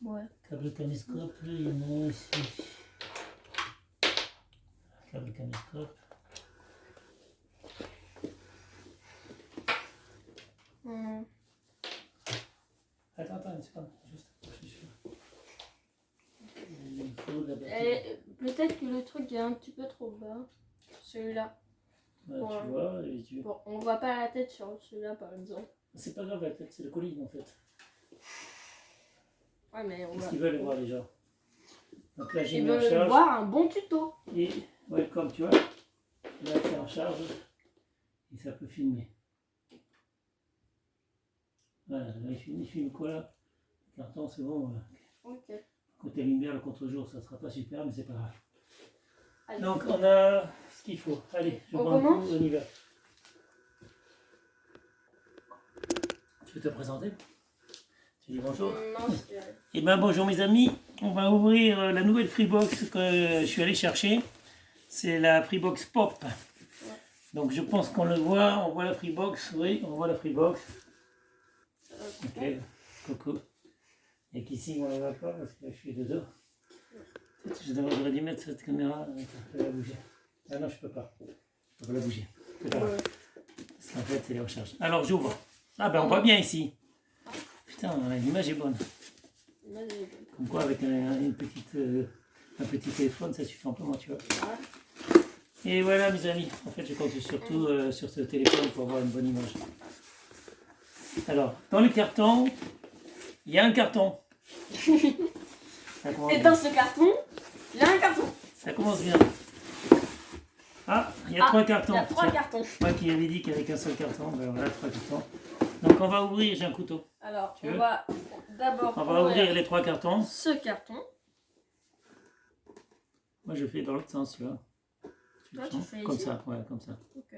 Ouais. Câble caméscope, il y en a ici. Câble caméscope. Attends, une seconde, juste. Il faut la batterie. Peut-être que le truc est un petit peu trop bas. Celui-là. Ouais, tu vois, et tu... Bon, on voit pas la tête sur celui-là par exemple. C'est pas grave la tête, c'est le colis en fait. Ouais, mais on Qu'est-ce qu'ils veulent voir les gens? Donc là j'ai Ils mis en veulent charge. voir un bon tuto. Et welcome, tu vois. Là c'est en charge. Et ça peut filmer. Voilà, là il filme quoi là? Le carton c'est bon. Ok. Côté lumière, le contre-jour, ça sera pas super, mais c'est pas grave. Allez. Donc on a ce qu'il faut. Allez, je prends le coup, on y va. Tu veux te présenter? Tu dis bonjour? Non, Eh bien bonjour mes amis, on va ouvrir la nouvelle Freebox que je suis allé chercher. C'est la Freebox Pop. Ouais. Donc je pense qu'on le voit, on voit la Freebox, oui, on voit la Freebox. Ok, coucou. Et qu'ici on ne la voit pas parce que je suis dedans. J'aurais dû mettre cette caméra, je peux la bouger. Ah non, je peux pas. Je peux la bouger. C'est pas grave. Parce qu'en fait, elle est en charge. Alors j'ouvre. Ah ben on voit bien ici. Putain, l'image est bonne. Comme quoi avec un petit téléphone, ça suffit amplement, tu vois. Et voilà mes amis, en fait je compte surtout sur ce téléphone pour avoir une bonne image. Alors, dans le carton, il y a un carton. Et dans ce carton, il y a un carton. Ça commence bien. Ah, il y a 3 cartons. Il y a 3 cartons. Moi qui avais dit qu'il n'y avait qu'un seul carton, ben voilà, 3 cartons. Donc on va ouvrir, j'ai un couteau. Alors, on va d'abord ouvrir les 3 cartons. Ce carton. Moi je fais dans l'autre sens, tu vois. Toi, tu fais comme ici. ça, ouais, comme ça. Ok.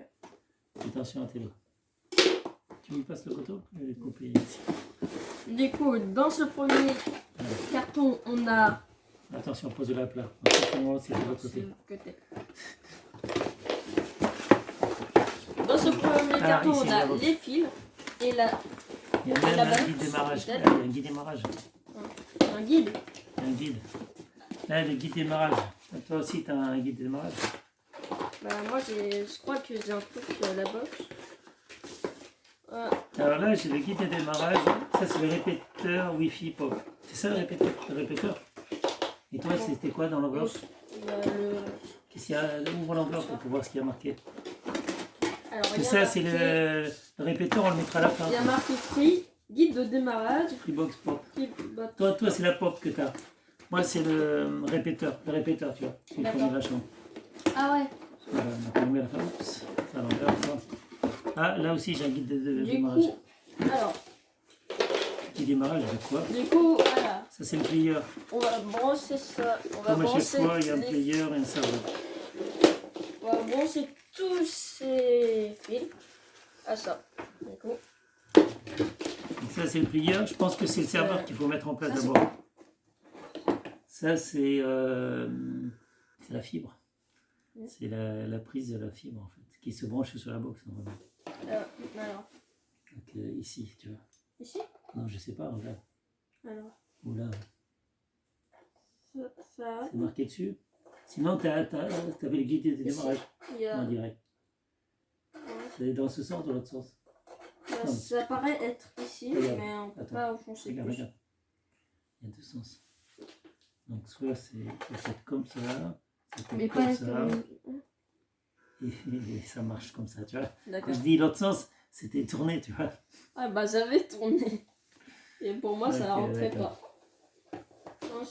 Attention à tes doigts. Tu me passes le couteau? Je vais le couper ici. Du coup, dans ce premier carton, on a... Attention, pose-le à plat. C'est de l'autre côté. Dans ce premier carton, ici, on a les fils et la... Il y a même un guide démarrage. Là, il y a un guide démarrage. Un guide. Il y a un guide. Là, le guide démarrage. Toi aussi, tu as un guide démarrage. Bah, moi, je crois que j'ai un truc là-bas. Alors là, j'ai le guide de démarrage. Ça, c'est le répéteur Wi-Fi Pop. C'est ça le répéteur? Et toi, c'était quoi dans l'enveloppe? Qu'est-ce qu'il y a? Ouvre l'enveloppe pour voir ce qu'il y a marqué. Et ça, c'est le répéteur, on le mettra à la fin. Il y a marqué Free, guide de démarrage. Freebox Pop. Toi, c'est la pop que tu as. Moi, c'est le répéteur, tu vois. C'est le premier vachement. Ah ouais. Voilà, donc on met la fin. Oups, ça l'envers. Ah, là aussi, j'ai un guide de démarrage. Alors. Guide démarrage de quoi? Du coup, voilà. Ça, c'est le plier. On va brancher ça. Comme à chaque fois, il y a un plier et un serveur. On va brancher tous ces fils à ça. Du coup. Donc ça, c'est le plier. Je pense que c'est le serveur qu'il faut mettre en place d'abord. Ça, c'est la fibre. C'est la prise de la fibre, en fait, qui se branche sur la box. Alors. Donc, ici, tu vois. Ici? Non, je sais pas, regarde. Alors. Ou là. Ça. C'est marqué dessus. Sinon, tu avais le guide de démarrage. En direct. C'est dans ce sens ou dans l'autre sens? Ça paraît être ici, mais on ne peut pas enfoncer. Regarde. Il y a 2 sens. Donc, soit c'est comme ça, mais comme pas ça. Et ça marche comme ça, tu vois. Quand je dis l'autre sens, c'était tourné, tu vois. Ah bah j'avais tourné. Et pour moi, ça ne rentrait pas.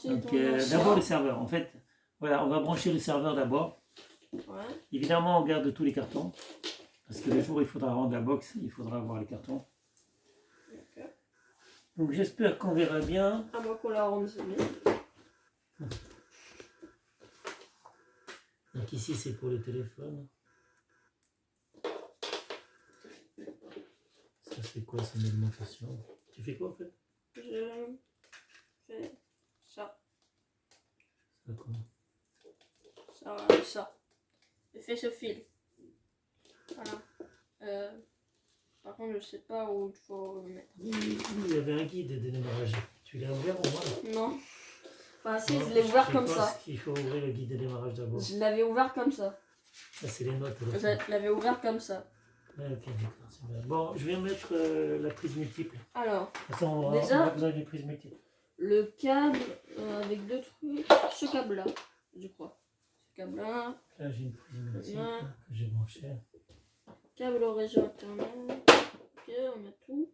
Donc d'abord le serveur. En fait, voilà, on va brancher le serveur d'abord. Ouais. Évidemment, on garde tous les cartons. Parce que le jour où il faudra rendre la box, il faudra avoir les cartons. Okay. Donc j'espère qu'on verra bien. À moins qu'on la rende jamais. Donc ici c'est pour le téléphone. Ça c'est quoi? C'est une alimentation. Tu fais quoi en fait? Je fais ça. Ça quoi? Ça. Je fais ce fil. Voilà. Par contre je sais pas où il faut le mettre. Il y avait un guide de démarrage. Tu l'as ouvert au moins là? Non. Enfin, si, Non, je l'ai ouvert comme Je ça. pense qu'il faut ouvrir le guide de démarrage d'abord. Je l'avais ouvert comme ça. Ça, c'est les notes. Je l'avais ouvert comme ça. Ouais, ok, d'accord, c'est bien. Bon, je vais mettre la prise multiple. Alors, De toute façon, on déjà, a besoin d'une prise multiple. le câble avec deux trucs. Ce câble-là, je crois. Ce câble-là. Là, j'ai une prise multiple que j'ai branchée. Câble au réseau internet. Ok, on a tout.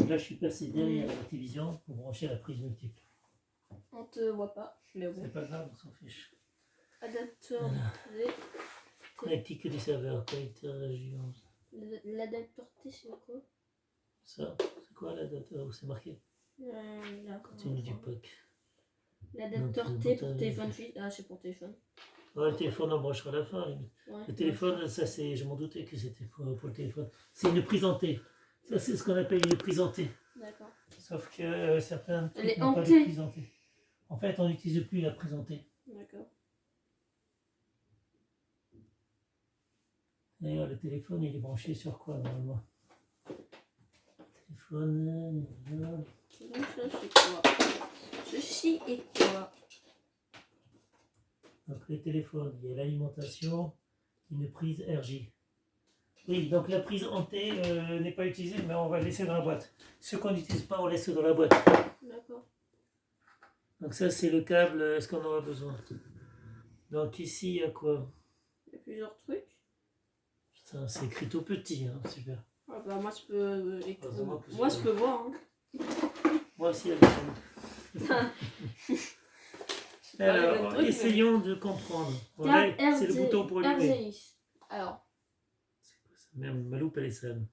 Là, je suis passé derrière la télévision pour brancher la prise multiple. On te voit pas, mais bon. C'est pas grave, on s'en fiche. Adapteur Voilà. T. Connectique du serveur, connecteur J11. L'adapteur T, c'est quoi? Ça, c'est quoi l'adapteur où c'est marqué? Là, Continue du pack. l'adapteur Donc, T pour téléphone fixe. Ah, c'est pour téléphone. Ouais, le téléphone, on branchera à la fin. Limite. Ouais, Le téléphone, ça, c'est, je m'en doutais que c'était pour le téléphone. C'est une prise en T. Ça, c'est ce qu'on appelle une prise en T. D'accord. Sauf que certains Elle est n'ont pas en de T. prise en T. En fait, on n'utilise plus la prise en T. D'accord. D'ailleurs, le téléphone, il est branché sur quoi, normalement? Téléphone... Donc ça, c'est quoi? Ceci est quoi? Donc, les téléphones, il y a l'alimentation, une prise RJ. Oui, donc la prise en T n'est pas utilisée, mais on va le laisser dans la boîte. Ce qu'on n'utilise pas, on laisse dans la boîte. D'accord. Donc ça, c'est le câble, est-ce qu'on en aura besoin? Donc ici, il y a quoi? Il y a plusieurs trucs. Putain, c'est écrit tout petit, hein, super. Ah bah moi je peux Heureusement que moi je peux voir. Hein. Moi aussi, avec ça. Alors, essayons de comprendre. Ouais, c'est le bouton pour allumer. RGX. Alors, C'est quoi ça? Merde, ma loupe, elle est sale.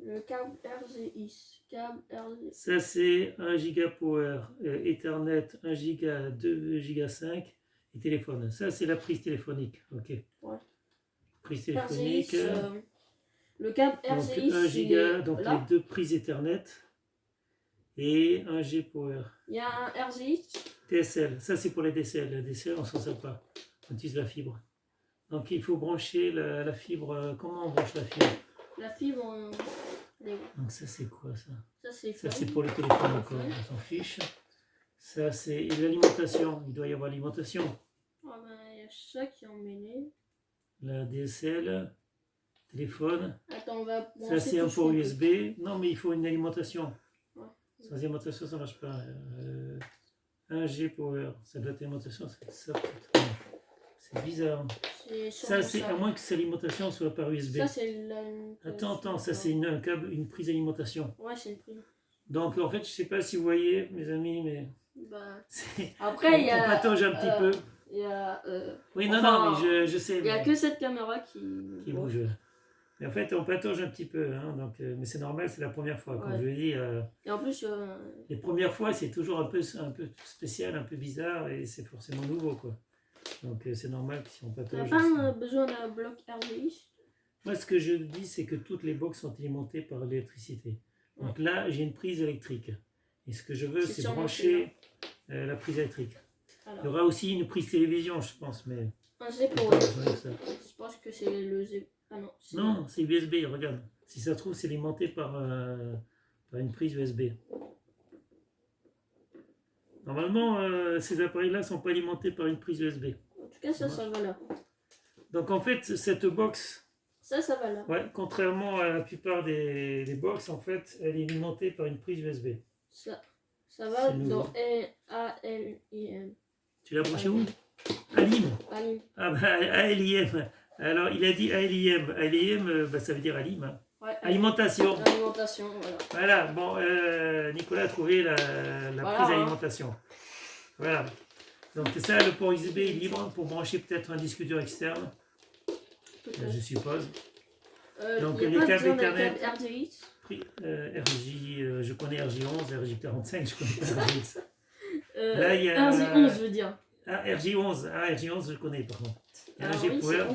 le câble RGX. Câble RGX. Ça, c'est 1 giga power, Ethernet 1 giga, 2 giga 5 et téléphone. Ça, c'est la prise téléphonique. Ok. Ouais. Prise téléphonique. RGX, le câble Donc RGX. 1 giga, donc là. les deux prises Ethernet et 1 G power. Il y a un RGX. DSL, ça c'est pour les DSL. La DSL, on s'en sert pas. On utilise la fibre. Donc il faut brancher la fibre. Comment on branche la fibre? La fibre. Donc ça c'est quoi ça? Ça C'est pour le téléphone encore, on s'en fiche. Ça c'est l'alimentation, il doit y avoir l'alimentation. Ah ben il y a ça qui est emmêlé. La DSL, téléphone. Attends, on va Ça c'est un port USB. Non mais il faut une alimentation. Ouais. Sans alimentation ça marche pas. 1G power, ça doit être alimentation, c'est ça peut-être. C'est bizarre. Ça c'est à moins que cette alimentation soit par USB. Ça c'est la... Attends, ça c'est un câble, une prise d'alimentation. Ouais, c'est une prise. Donc en fait, je sais pas si vous voyez, mes amis, mais Bah... c'est... Après, il y a... On patauge un petit peu. Il y a... Oui, enfin, non, mais je sais. Il n'y a mais... que cette caméra qui bouge. Mais en fait, on patauge un petit peu, hein, donc, mais c'est normal, c'est la première fois. Comme ouais. je l'ai dit, et en plus, les premières fois, c'est toujours un peu spécial, un peu bizarre, et c'est forcément nouveau, quoi. Donc c'est normal que si on t'as patauge... pas besoin d'un bloc RGX. Moi, ce que je dis, c'est que toutes les box sont alimentées par l'électricité. Donc là, j'ai une prise électrique. Et ce que je veux, c'est brancher la prise électrique. Alors. Il y aura aussi une prise télévision, je pense, mais... Un G pour je pense que c'est le G... Ah non. Non, c'est USB, regarde. Si ça se trouve, c'est alimenté par une prise USB. Normalement, ces appareils-là ne sont pas alimentés par une prise USB. En tout cas, ça va là. Donc en fait, cette box... Ça va là. Ouais, contrairement à la plupart des box, en fait, elle est alimentée par une prise USB. Ça va dans ALIM. Tu l'as branché où? ALIM. Ah bah ALIM. Alors il a dit ALIM. ALIM, bah, ça veut dire ALIM. Hein. Ouais, alimentation. Alimentation, voilà. Voilà, bon, Nicolas a trouvé la prise d'alimentation. Voilà. Donc ça, le port USB est libre pour brancher peut-être un disque dur externe. Je suppose. Donc les câbles Ethernet. RGX. RJ, je connais RJ11, RJ45, je connais pas RJX. Là, il y a RJ11, je veux dire. Ah, RJ11, RJ11, je connais par contre. RJ Power.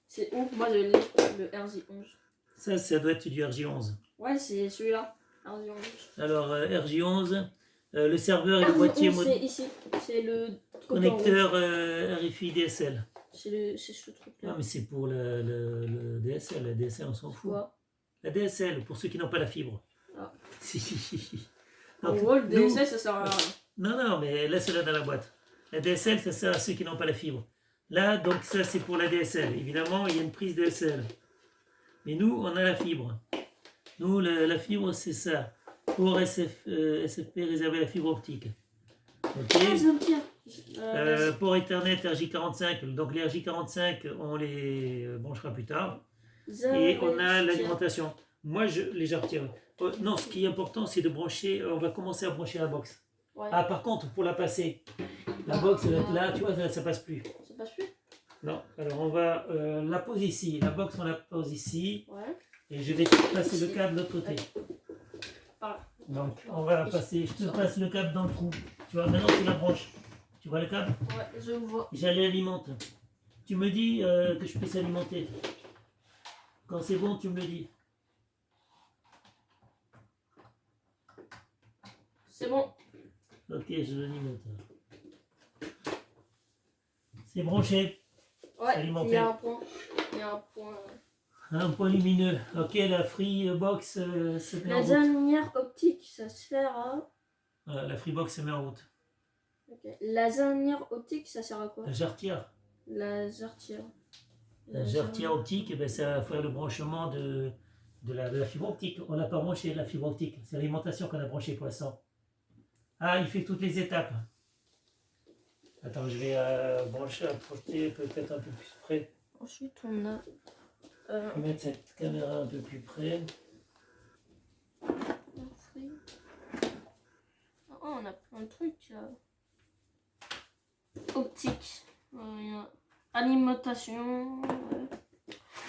C'est où? Moi, le RJ11. Ça doit être du RJ11. Ouais, c'est celui-là. RJ11. Alors, RJ11, le serveur et le boîtier c'est ici. C'est le connecteur RFI DSL. C'est ce truc-là. Ah, mais c'est pour le DSL. La DSL, on s'en fout. Quoi? La DSL, pour ceux qui n'ont pas la fibre. Ah. Si. En Donc, gros, le nous- DSL, ça sert à rien. Non, mais laisse-la dans la boîte. La DSL, ça sert à ceux qui n'ont pas la fibre. Là, donc ça, c'est pour la DSL. Évidemment, il y a une prise DSL. Mais nous, on a la fibre. Nous, la fibre, c'est ça. Pour SFP réservé à la fibre optique. Ok. Ah, je veux me dire. Pour Ethernet RJ45, donc les RJ45, on les branchera plus tard. Et on a l'alimentation. Moi, les retire. Non, ce qui est important, c'est de brancher. On va commencer à brancher la box. Ouais. Ah, par contre, pour la passer, la box, elle va être là, tu vois, ça passe plus. Ça passe plus? Non, alors on va la poser ici. La box, on la pose ici. Ouais. Et je vais passer le câble de l'autre côté. Par là. Donc, on va passer. Je te passe le câble dans le trou. Tu vois, maintenant, tu la branches. Tu vois le câble? Ouais, je vois. J'allais alimenter. Tu me dis que je puisse alimenter. Quand c'est bon, tu me le dis. C'est bon. Ok, je l'alimente. C'est branché. Ouais, Alimenté. il y a un point. Il y a un point. Un point lumineux. Ok, la Freebox se met en La route. lumière optique, ça sert à. Voilà, la Freebox se met en route. Ok. La lumière optique, ça sert à quoi? La jarretière. La jarretière. La jarretière optique, eh ben, ça va faire le branchement de la fibre optique. On n'a pas branché la fibre optique. C'est l'alimentation qu'on a branché pour l'instant. Ah, il fait toutes les étapes. Attends, je vais brancher, apporter peut-être un peu plus près. Ensuite, on a. Je vais mettre cette caméra un peu plus près. Oh, on a plein de trucs là. Optique. Alimentation. Ouais.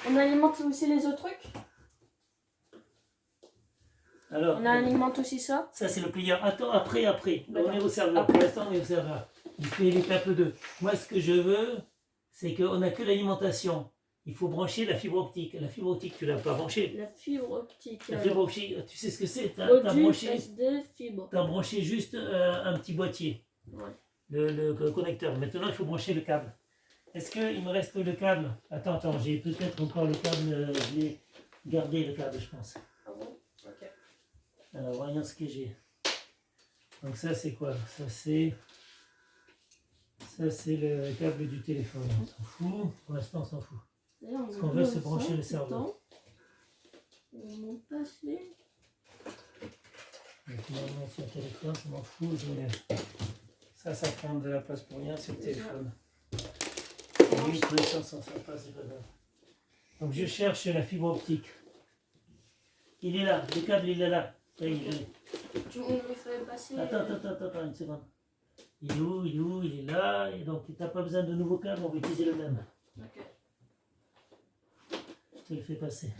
On alimente aussi les autres trucs. Alors, On alimente aussi ça. ça c'est le plieur. Attends, après. Là, on est au serveur. Après. Pour l'instant, on est au serveur. Il fait l'étape 2. Moi, ce que je veux, c'est qu'on n'a que l'alimentation. Il faut brancher la fibre optique. La fibre optique, tu l'as pas branchée. La fibre optique. La fibre optique, tu sais ce que c'est? Tu as Module branché, SD fibre. branché juste un petit boîtier, Ouais. le connecteur. Maintenant, il faut brancher le câble. Est-ce qu'il me reste le câble? Attends, j'ai peut-être encore le câble. Je l'ai gardé, le câble, je pense. Ah bon? Ok. Alors, voyons ce que j'ai. Donc ça, c'est quoi? Ça, c'est le câble du téléphone. On s'en fout. Pour l'instant, on s'en fout. Parce qu'on veut se brancher le cerveau. Ils m'ont passé. Donc, finalement, sur le téléphone, je m'en fous. Ça prend de la place pour rien sur le téléphone. Oui, tous les sens sont sympas, c'est pas grave. Donc, je cherche la fibre optique. Il est là, le câble, il est là. Ça y est, je l'ai. Tu me fais passer. Attends, une seconde. Il est où? Il est là. Et donc, tu n'as pas besoin de nouveau câble, on va utiliser le même. Ok. Je te le fais passer.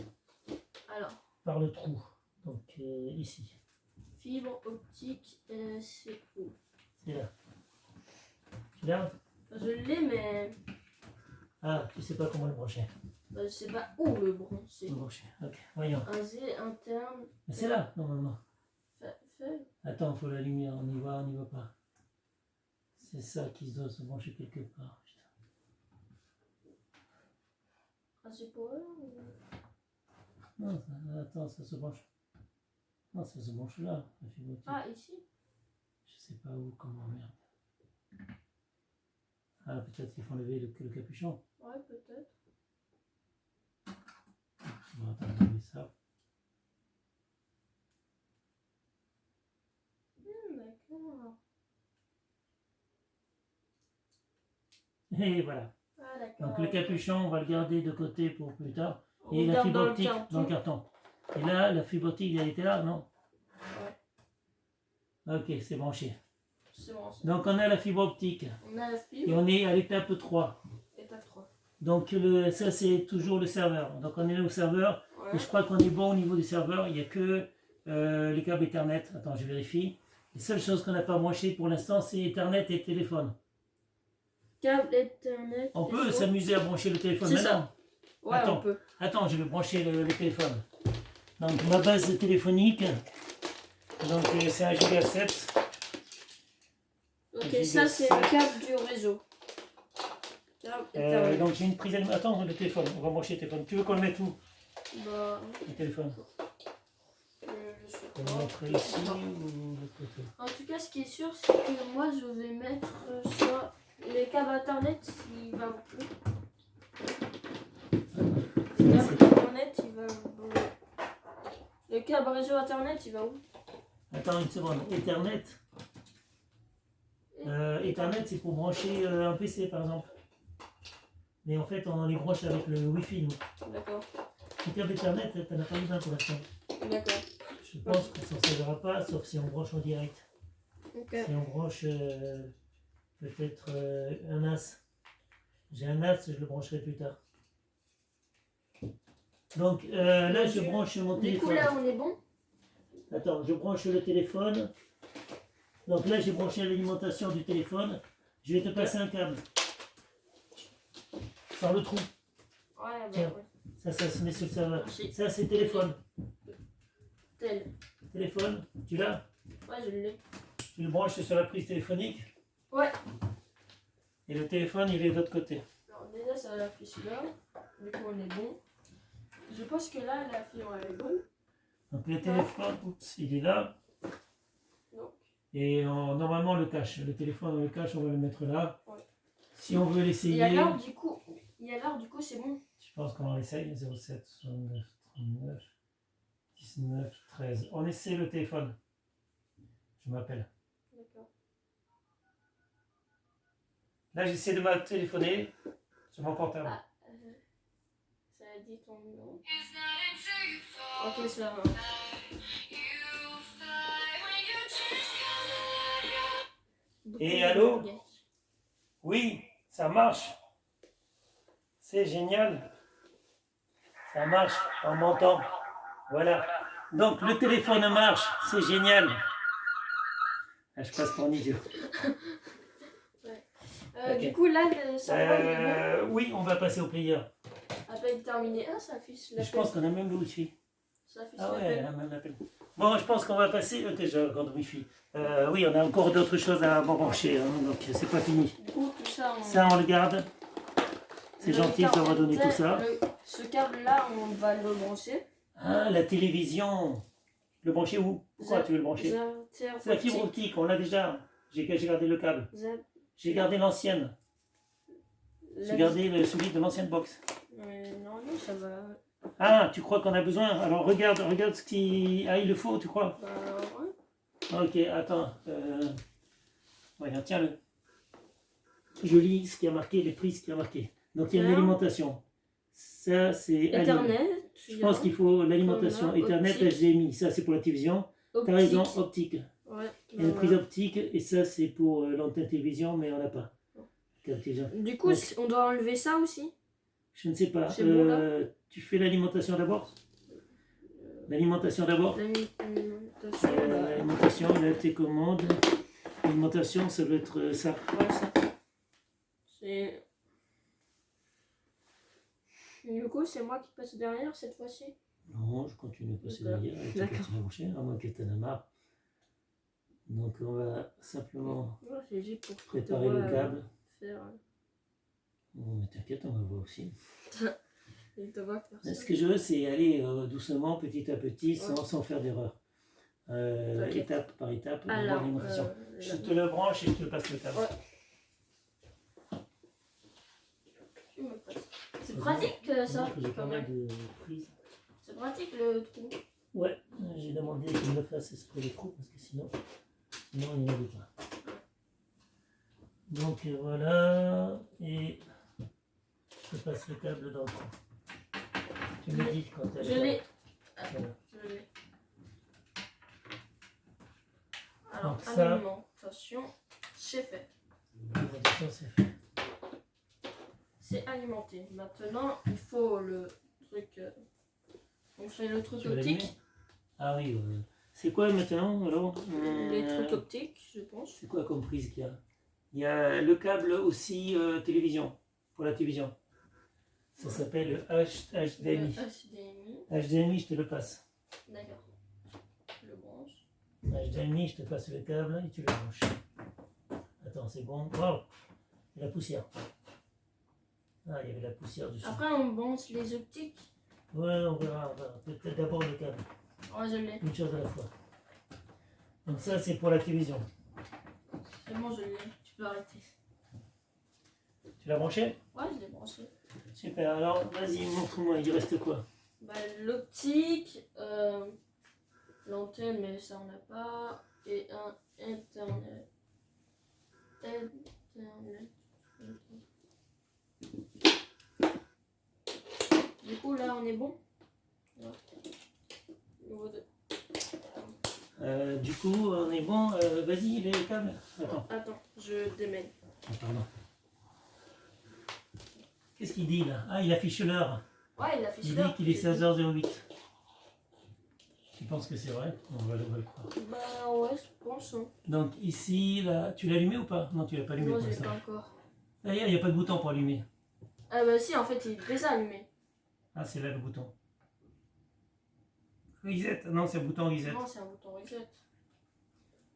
Alors. Par le trou. Donc, ici. Fibre optique, c'est où? C'est là. Tu l'as? Je l'ai, mais. Ah, tu sais pas comment le brancher. Je sais pas où le brancher. Le brancher, ok. Voyons. Un Z interne. Mais c'est là, normalement. Feuille. Attends, il faut la lumière, on y va pas. C'est ça qui doit se brancher quelque part. Putain. Ah, c'est pour eux ou... Non, attends, ça se branche. Non, ça se branche là, la fibre optique. Ah, ici? Je sais pas où, comment, merde. Ah, peut-être qu'il faut enlever le capuchon. Ouais, peut-être. On va attendre enlever ça. D'accord. Et voilà. Ah, d'accord. Donc le capuchon, on va le garder de côté pour plus tard. On Et la garde fibre dans le optique carton. dans le carton. Et là, la fibre optique, elle était là, non? Ouais. Ok, c'est branché. C'est bon. Donc on a la fibre optique. On a la Et fibre. on est à l'étape 3. Étape 3. Donc ça, c'est toujours le serveur. Donc on est là au serveur. Ouais. Et je crois qu'on est bon au niveau du serveur. Il n'y a que les câbles Ethernet. Attends, je vérifie. Les seules choses qu'on n'a pas branchées pour l'instant, c'est Ethernet et téléphone. Câble Ethernet. On peut s'amuser à brancher le téléphone C'est maintenant. ça. Ouais, Attends. on peut. Attends, je vais brancher le téléphone. Donc ma base téléphonique, donc c'est un Giga 7. Ok, Giga ça c'est 7. le câble du réseau. Câble Ethernet. Donc j'ai une prise. Attends, le téléphone, on va brancher le téléphone. Tu veux qu'on le mette où? Bah, le téléphone. je sais On pas. va montrer ici ou de l'autre côté. En tout cas, ce qui est sûr, c'est que moi, je vais mettre ça. Les câbles internet, il va où? Le câble internet, il va où? Le câble réseau internet, il va où? Attends une seconde. Ethernet. Ethernet, c'est pour brancher un PC par exemple. Mais en fait, on les branche avec le Wi-Fi, nous. D'accord. Le câble Ethernet, t'en as pas besoin pour l'instant. D'accord. Je pense qu'on s'en servira pas, sauf si on branche en direct. Ok. Si on branche peut-être un NAS. J'ai un NAS, je le brancherai plus tard. Donc là, je branche mon Du coup, téléphone. là, on est bon? Attends, je branche le téléphone. Donc là, j'ai branché l'alimentation du téléphone. Je vais te passer un câble. Par le trou. Ouais, bah, Tiens. ouais. Ça se met sur le serveur. Merci. Ça, c'est téléphone. Tel. Téléphone, tu l'as? Ouais, je l'ai. Tu le branches sur la prise téléphonique. Ouais. Et le téléphone, il est de l'autre côté. Alors, déjà, ça affiche là. Du coup, on est bon. Je pense que là, la fille, elle est bonne. Donc le téléphone, oups, il est là. Donc, Et normalement, on le cache. Le téléphone, on le cache, on va le mettre là. Ouais. Si on veut il y l'essayer, a l'heure, du coup. Il y a l'heure, du coup, c'est bon. je pense qu'on l'essaye. 07, 69, 39, 19, 13. On essaie le téléphone. Je m'appelle. D'accord. Là, j'essaie de me téléphoner sur mon portable. Ah, ça a dit ton numéro. Ok, ça va. Et allô? Oui, ça marche. C'est génial. Ça marche, on m'entend. Voilà. Donc le téléphone marche, c'est génial. Ah, je passe pour un idiot. Ok. Du coup, là, ça va. Oui, on va passer au player. Appel terminé. Ah, ça affiche Je l'appel. pense qu'on a même le Wi-Fi. Ça affiche Ah ouais, l'appel. on a même l'appel. Bon, je pense qu'on va passer déjà quand Wi-Fi. Oui, on a encore d'autres choses à brancher, hein, donc c'est pas fini. Du coup, tout ça, Ça, on le garde. C'est gentil de m'avoir donné tout ça. Ce câble-là, on va le brancher. Ah, la télévision. Le brancher où? Pourquoi tu veux le brancher? C'est la fibre optique, on l'a déjà. J'ai gardé le câble. J'ai gardé l'ancienne. J'ai gardé celui de l'ancienne box. Non, ça va. Ah, tu crois qu'on a besoin? Alors regarde ce qui... Ah, il le faut, tu crois? Bah, ouais. Ok, attends. Regarde, tiens-le. Je lis ce qui a marqué, les prix, ce qui a marqué. Donc il y a une alimentation. Ça, c'est... Ethernet. Je pense qu'il faut l'alimentation. Ethernet, HDMI. Ça, c'est pour la télévision. T'as raison, optique. Ouais. Il y a une prise optique et ça, c'est pour l'antenne télévision, mais on n'a pas. Du coup, donc, on doit enlever ça aussi? Je ne sais pas. Bon, tu fais l'alimentation d'abord? L'alimentation d'abord? L'alimentation, il a été commande. L'alimentation, ça doit être ça. Ouais, ça. C'est... Du coup, c'est moi qui passe derrière cette fois-ci? Non, je continue à passer derrière. Et tu continues à brancher, à moins que tu en aies marre. Donc, on va simplement préparer le câble. Oh, mais t'inquiète, on va voir aussi. Ce que je veux, c'est aller doucement, petit à petit, sans faire d'erreur. Étape par étape, l'alimentation. Je te le branche et je te passe le câble. C'est pratique ça. J'ai pas mal de prises. C'est pratique le trou. Ouais, j'ai demandé qu'il me fasse exprès le trou parce que sinon il n'y en avait pas. Donc voilà, et je passe le câble dans le trou. Tu me dis quand tu as. Je l'ai. Voilà. Je l'ai. Alors, donc ça, alimentation, c'est fait. L'alimentation, c'est fait. C'est alimenté. Maintenant, il faut le truc. On fait le truc optique. Ah oui, c'est quoi maintenant alors? Les trucs optiques, je pense. C'est quoi comme prise qu'il y a? Il y a le câble aussi télévision, pour la télévision. Ça s'appelle le HDMI. HDMI, je te le passe. D'accord. Je le branche. HDMI, je te passe le câble et tu le branches. Attends, c'est bon. Wow, il y a la poussière. Ah, il y avait la poussière dessus. Après, on branche les optiques. Ouais, on verra. Peut-être d'abord le câble. Ouais, je l'ai. Une chose à la fois. Donc ça, c'est pour la télévision. C'est bon, je l'ai. Tu peux arrêter. Tu l'as branché? Ouais, je l'ai branché. Super. Alors, vas-y, montre-moi. Il reste quoi? Bah, l'optique, l'antenne, mais ça on n'a pas. Et un internet. Internet. Du coup, là, on est bon. Ouais. Niveau 2. Du coup, on est bon. Vas-y, les câbles. Attends. Attends, je démêle. Ah, pardon. Qu'est-ce qu'il dit là? Ah, il affiche l'heure. Ouais, il affiche Il l'heure. dit qu'il est 16h08. Tu penses que c'est vrai? On va le croire. Bah ouais, je pense. Hein. Donc ici, là, tu l'as allumé ou pas? Non, tu l'as pas allumé Moi, pour je l'ai ça. pas encore. D'ailleurs, il n'y a pas de bouton pour allumer. Ah bah si, en fait, il est déjà allumé. Ah, c'est là le bouton. Reset. Non, c'est le bouton reset. Non, c'est un bouton reset.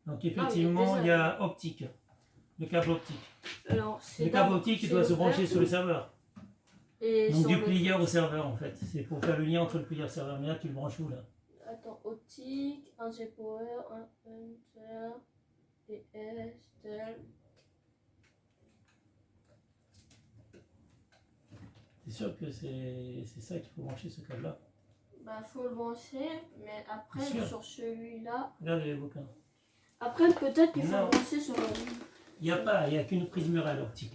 Donc effectivement, il y a optique. Le câble optique. Alors, c'est Le câble optique, il doit se brancher sur le serveur. Et Donc sur du le... plier au serveur en fait. C'est pour faire le lien entre le plier et le serveur. Mais là, tu le branches où là? Attends, optique, 1G Power, 1 Enter, DS, tel. C'est sûr que c'est ça qu'il faut brancher ce câble là. Bah, faut le brancher, mais après, sur celui-là. Regarde les bouquins. Après, peut-être qu'il faut Non. le brancher sur le. Il n'y a qu'une prise murale optique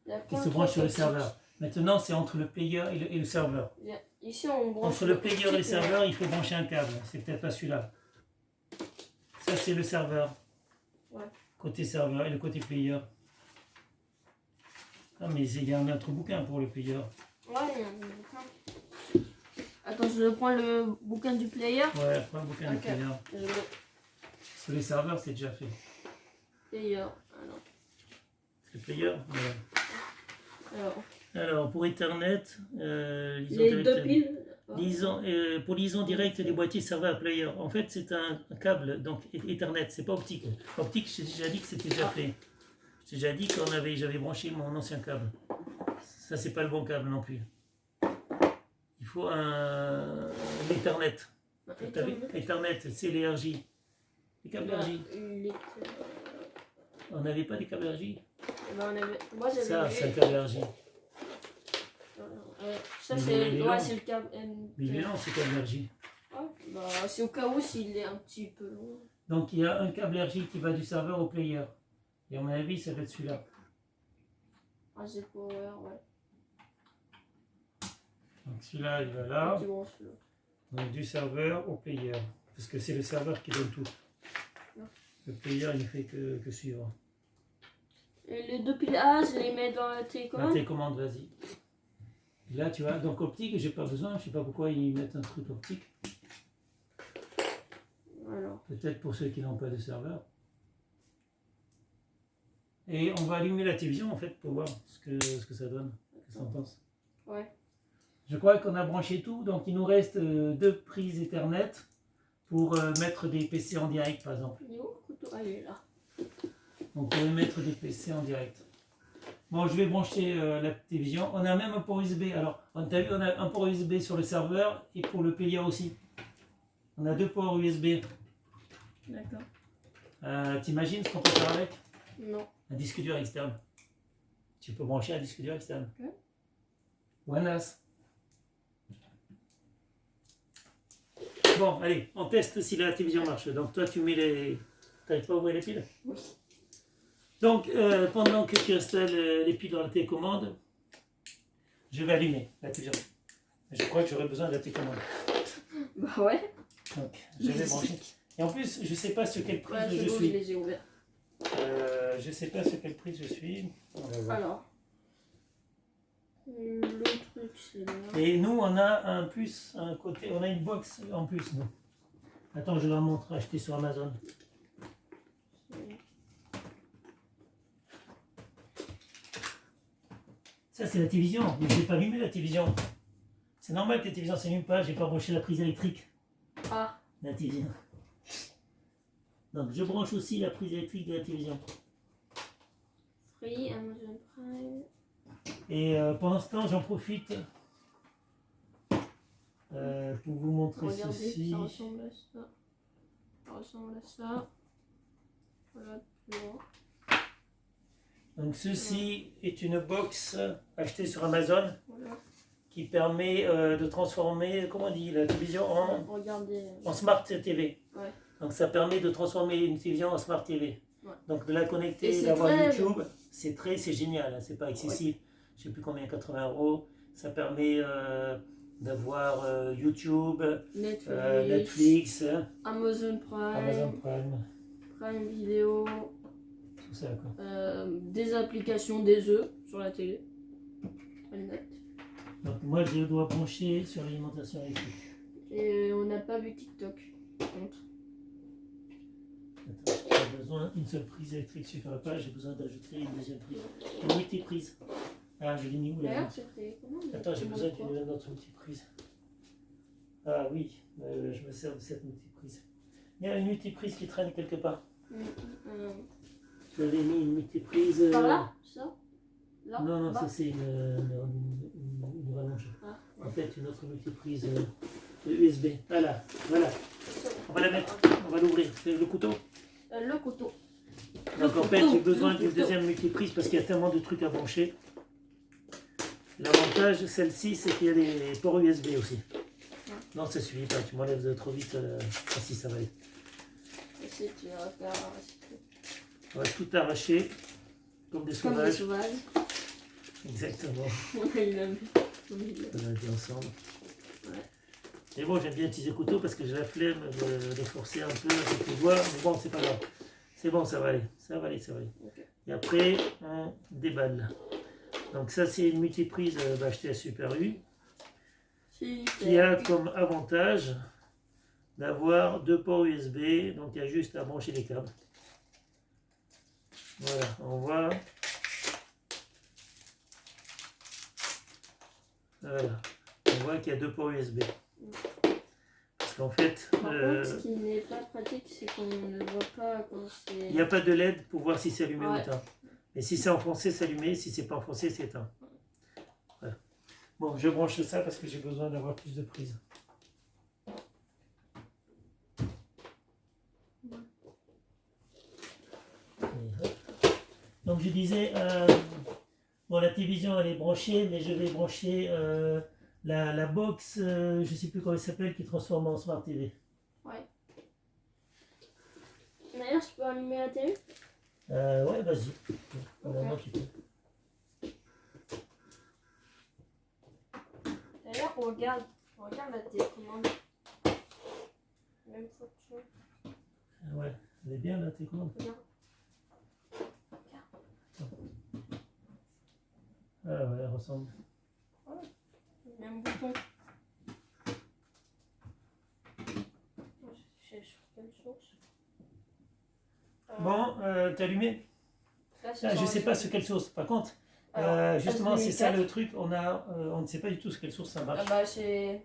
Il y a qui qu'un se branche sur le truc serveur. Maintenant, c'est entre le player et le serveur. optique. Ici, on branche. Entre le player et le optique, serveur, il faut brancher un câble. C'est peut-être pas celui-là. Ça, c'est le serveur. Ouais. Côté serveur et le côté player. Ah, mais il y a un autre bouquin pour le player. Ouais, il y a un bouquin. Attends, je prends le bouquin du player. Ouais, prends le bouquin du Ok. player. Je le Sur les serveurs, c'est déjà fait. player. Le player, voilà. Alors, pour Ethernet, liaison les deux directe- piles. pour liaison directe des boîtiers serveur player, en fait c'est un câble donc Ethernet, c'est pas optique. Optique, j'ai déjà dit que c'était déjà fait. J'ai déjà dit j'avais branché mon ancien câble. Ça c'est pas le bon câble non plus. Il faut un Ethernet. Ethernet, c'est les RJ. Les câbles RJ. On n'avait pas des câbles RJ. Moi j'avais. Ça, c'est un câble RJ. Ça Mais c'est il est ouais, long. c'est le câble Mais il est lent, ce câble RJ. bah, c'est au cas où s'il est un petit peu long. Donc il y a un câble RJ qui va du serveur au player. Et à mon avis, ça doit être celui-là. Ah, j'ai power, ouais. Donc celui-là, il va là. C'est bon, celui-là. Donc du serveur au player. Parce que c'est le serveur qui donne tout. Le player, il ne fait que suivre. Et les deux piles A, je les mets dans la La télécommande. télécommande, vas-y. Et là, tu vois, donc optique, j'ai pas besoin. Je sais pas pourquoi ils mettent un truc optique. Alors. Peut-être pour ceux qui n'ont pas de serveur. Et on va allumer la télévision en fait pour voir ce que ça donne. Qu'est-ce que tu en penses? Ouais. Je crois qu'on a branché tout, donc il nous reste deux prises Ethernet pour mettre des PC en direct par exemple. Il est où le couteau? Ah, il est là. Donc on peut mettre des PC en direct. Bon, je vais brancher la télévision. On a même un port USB. Alors, on a vu, on a un port USB sur le serveur et pour le player aussi. On a deux ports USB. D'accord. T'imagines ce qu'on peut faire avec? Non. Un disque dur externe. Tu peux brancher un disque dur externe. Ok. Ou un NAS. Bon, allez, on teste si la télévision marche. Donc toi, tu mets les... T'arrives pas à ouvrir les piles? Oui. Donc, pendant que tu installes les piles dans la télécommande, je vais allumer la télévision. Je crois que j'aurai besoin de la télécommande. Bah ouais. Donc, je vais brancher. Et en plus, je sais pas sur quelle prise Ouais, je c'est bon, je suis. les ai ouverts. Je sais pas sur quelle prise je suis. On va voir. Alors. Le truc, c'est là. Et nous, on a un plus, un côté, on a une box en plus, nous. Attends, je la montre, acheter sur Amazon. Ça, c'est la télévision, mais je n'ai pas allumé la télévision. C'est normal que la télévision ne s'allume pas, j'ai pas branché la prise électrique. Ah. La télévision. Donc, je branche aussi la prise électrique de la télévision. Free, Amazon Prime. Et pendant ce temps, j'en profite pour vous montrer Regardez, ceci. ça ressemble à ça. Ça ressemble à ça. Voilà, plus loin. Donc ceci est une box achetée sur Amazon Voilà. qui permet de transformer, comment on dit, la télévision Regardez. en Smart TV. Ouais. Donc ça permet de transformer une télévision en Smart TV. Ouais. Donc de la Et connecter, c'est d'avoir très- YouTube, c'est génial, hein, c'est pas excessif. Je sais plus combien, 80 €. Ça permet d'avoir YouTube, Netflix, Amazon Prime, Amazon Prime, Prime Video, tout ça quoi. des applications, des œufs sur la télé. Très net. Donc moi je dois brancher sur l'alimentation électrique. Et on n'a pas vu TikTok, par contre. Attends, j'ai besoin d'une seule prise électrique suffirait pas, j'ai besoin d'ajouter une deuxième prise. Une multiprise. Ah, je l'ai mis où là? D'ailleurs, c'était comment? Attends, j'ai besoin d'une autre multiprise. Ah oui, je me sers de cette multiprise. Il y a une multiprise qui traîne quelque part. J'avais mis une multiprise. Par là? Ça? Là? Non, bas ça c'est une rallonge. Ah, ouais. En fait, une autre multiprise USB. Voilà. On va la mettre, on va l'ouvrir. C'est le couteau. Le couteau. Donc en fait, j'ai besoin d'une deuxième multiprise parce qu'il y a tellement de trucs à brancher. L'avantage, celle-ci, c'est qu'il y a des ports USB aussi. Ouais. Non, ça suffit pas, tu m'enlèves trop vite. Ah si, ça va aller. Ici, tu vas faire On va tout arracher, comme des comme des sauvages. sauvages. Exactement. On a eu la même. On a été ensemble. Ouais. Et bon, j'aime bien utiliser le couteau parce que j'ai la flemme de forcer un peu avec les doigts. Mais bon, c'est pas grave. C'est bon, ça va aller. Ça va aller. Okay. Et après, on déballe. Donc ça, c'est une multiprise achetée à Super U. Qui a comme avantage d'avoir deux ports USB. Donc il y a juste à brancher les câbles. Voilà, on voit. Voilà, on voit qu'il y a deux ports USB. Parce qu'en fait, Par contre, ce qui n'est pas pratique, c'est qu'on ne voit pas quand c'est... il n'y a pas de LED pour voir si c'est allumé ou Ouais. éteint. Et si c'est enfoncé, c'est allumé. Si c'est pas enfoncé, c'est éteint. Voilà. Bon, je branche ça parce que j'ai besoin d'avoir plus de prises. Donc je disais, bon, la télévision elle est branchée, mais je vais brancher la box, je ne sais plus comment elle s'appelle, qui transforme en Smart TV. Ouais. D'ailleurs, je peux allumer la télé? Ouais, vas-y. Vraiment, tu peux. D'ailleurs, regarde la télécommande. Même photo. Ouais, elle est bien la télécommande. Regarde. Ah ouais, elle ressemble. Ouais. Même bouton. Je sais sur quelle source. Bon, t'as allumé? Là, Je sais pas sur quelle source. Par contre, justement, c'est ça le truc. On ne sait pas du tout sur quelle source ça marche. Ah bah c'est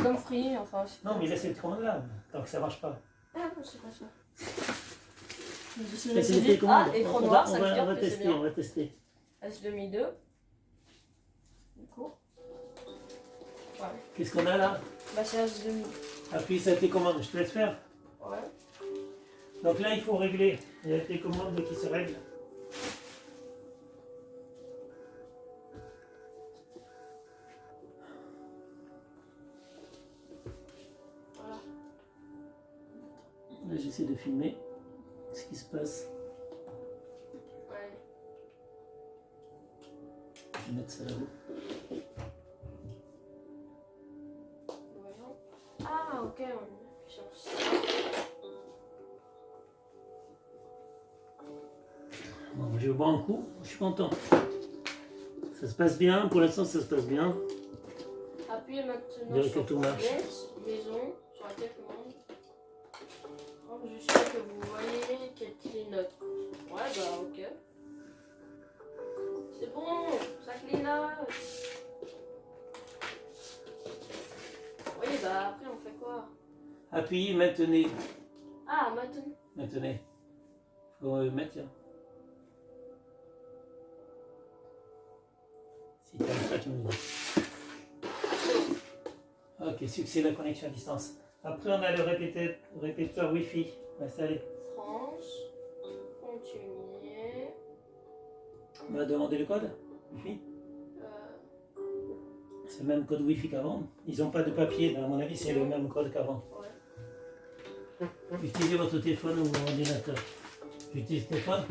comme Free, enfin. Non, mais là c'est le commande là, tant que ça marche pas. Ah non, c'est pas ça. Ça, c'est les télécommandes. Écran noir, ça on veut va dire que c'est tester, bien. on va tester. S2002. Du coup. Ouais. Qu'est-ce qu'on a là? Bah c'est S2000. Appuie sur la télécommande, je te laisse faire. Ouais. Donc là, il faut régler. Il y a la télécommande qui se règle. Voilà. Là, j'essaie de filmer ce qui se passe. Ouais. Je vais mettre ça là-haut. Voyons. Ah ok, on appuie sur ça. Bon, je bois un coup, je suis content. Ça se passe bien, pour l'instant ça se passe bien. Appuyez maintenant Dirait sur que tout marche. maison, sur la télécommande. Oh, j'espère que vous voyez quelle clignote. Ouais bah ok. C'est bon, ça clignote. Oui bah après on fait quoi? Appuyez, maintenez. Ah maintenant. Maintenez. Faut mettre là. Si tu n'arrives pas, tu me dis. Ok, succès la connexion à distance. Après, on a le répéteur Wi-Fi installé. France, continuer. On va demander le code Wi-Fi. Euh, C'est le même code Wi-Fi qu'avant. Ils n'ont pas de papier, mais à mon avis, c'est le même code qu'avant. ouais. Utilisez votre téléphone ou votre ordinateur. J'utilise le téléphone.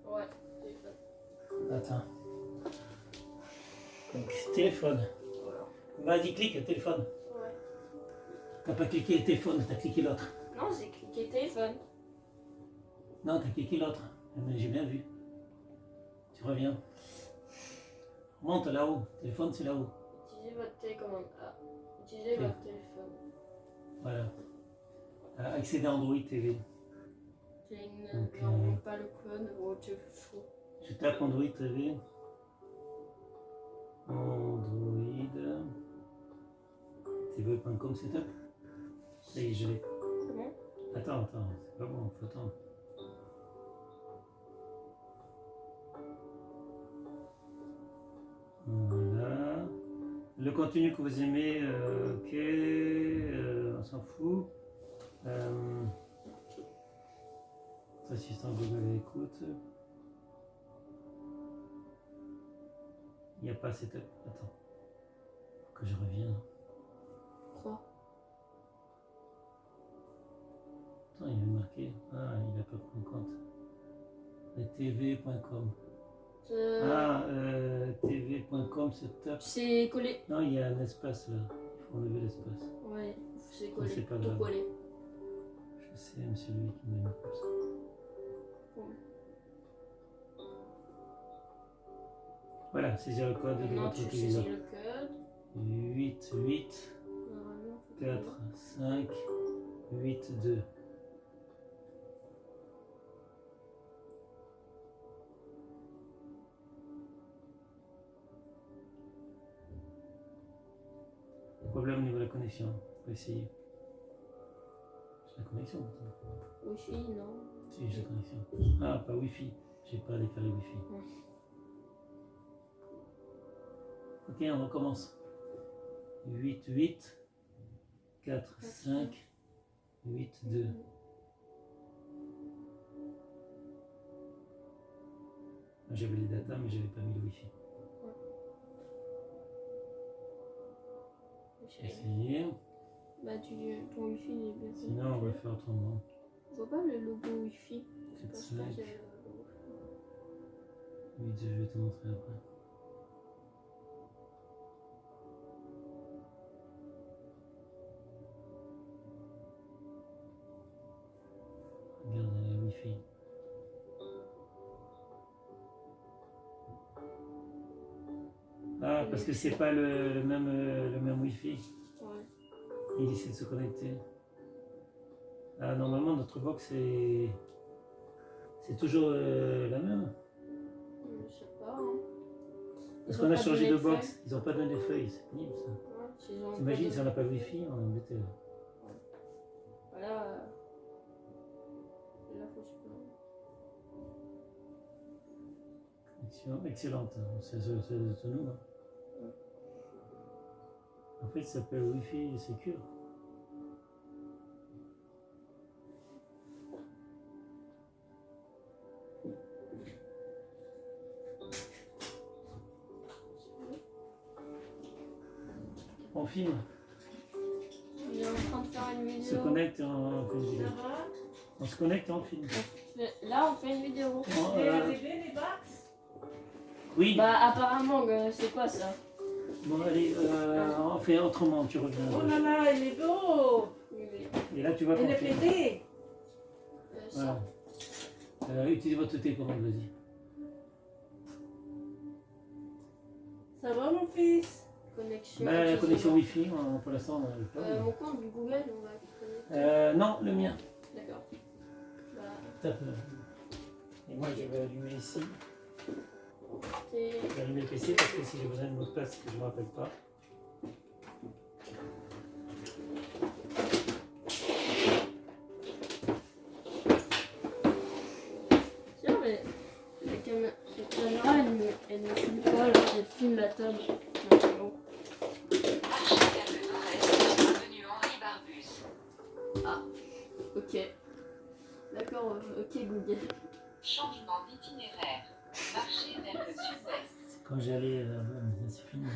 Ouais, téléphone. Attends. Donc, téléphone. Voilà. Vas-y, clique, téléphone. Ouais. T'as pas cliqué le téléphone, t'as cliqué l'autre. Non, j'ai cliqué téléphone. Non, t'as cliqué l'autre. Mais j'ai bien vu. Tu reviens. Monte là-haut. Téléphone, c'est là-haut. Utilisez votre télécommande. Ah, utilisez votre téléphone. Voilà. Accéder à Android TV. Non, pas le code. Oh, tu fous. Je tape Android TV. Android. TV.com, c'est top. Ça y est, je l'ai. C'est bon? Attends, c'est pas bon, faut attendre. Voilà. Le contenu que vous aimez, ok, on s'en fout. Assistant Google écoute. Il n'y a pas cette... Attends. Faut que je revienne. Quoi? Attends, il est marqué. Ah, il n'a pas pris en compte. tv.com. tv.com, c'est top. C'est collé. Non, il y a un espace là. Il faut enlever l'espace. Ouais, c'est collé. C'est pas tout grave. collé. Je sais, mais c'est lui qui m'a mis comme ça. Bon. Voilà, saisir le code de Maintenant, votre tu téléviseur. saisis le code. 8, 8, Normalement, faut que- 4, 5, 8, 2. Problème au niveau de la connexion. On va essayer. J'ai la connexion pourtant. Wi-Fi, non. Si, j'ai la connexion. Ah, pas Wi-Fi. J'ai pas déclaré Wi-Fi. Ok, on recommence. 8, 8, 4, 5, 8, 2. J'avais les datas, mais j'avais pas mis le Wi-Fi. J'ai essayé. Bah, ton Wi-Fi il est bien. Sinon, on va faire autrement. Je vois pas le logo Wi-Fi. Je sais pas, 4, je pense 5, qu'il y a le logo. 8, je vais te montrer après. Regarde le Wi-Fi. Ah, parce que c'est pas le même Wi-Fi. Ouais. Il essaie de se connecter. Ah, normalement, notre box est... C'est toujours la même. Je sais pas. Hein. Parce Ils ont qu'on a pas changé donné de de box. feuilles. Ils n'ont pas donné de feuilles. C'est pénible ça. Ouais, s'ils ont T'imagines pas si on n'a pas de Wi-Fi, on est embêté là. Voilà. Là, faut se prendre. Connexion excellente. C'est nous. Hein. En fait, ça s'appelle Wi-Fi Secure. On filme. On est en train de faire une On se vidéo. connecte et on fait une vidéo. On se connecte et on filme. Là, on fait une vidéo. Bon, les box? oui. Bah, apparemment, c'est quoi ça? Bon, allez, on fait autrement. Tu reviens. Oh là là, il est beau! Oui, oui. Et là, tu vois Il qu'on est filme. pété! Ça. Voilà. Utilisez votre télécommande, vas-y. Ça va, mon fils? Connexion. Bah, la connexion Wi-Fi, pour l'instant, on n'a pas. Mon compte Google, on va connecter. Non, le mien. D'accord. Bah, Tape là. Et moi, je vais allumer ici. t'es. Je vais allumer le PC parce que si j'ai besoin de mot de passe que je ne me rappelle pas. Tiens, mais la caméra, elle ne filme pas, elle filme la table. Non, c'est bon. D'accord, ok Google. Changement d'itinéraire. Marchez vers le sud-est. Quand j'allais là-bas, mais ça c'est fini.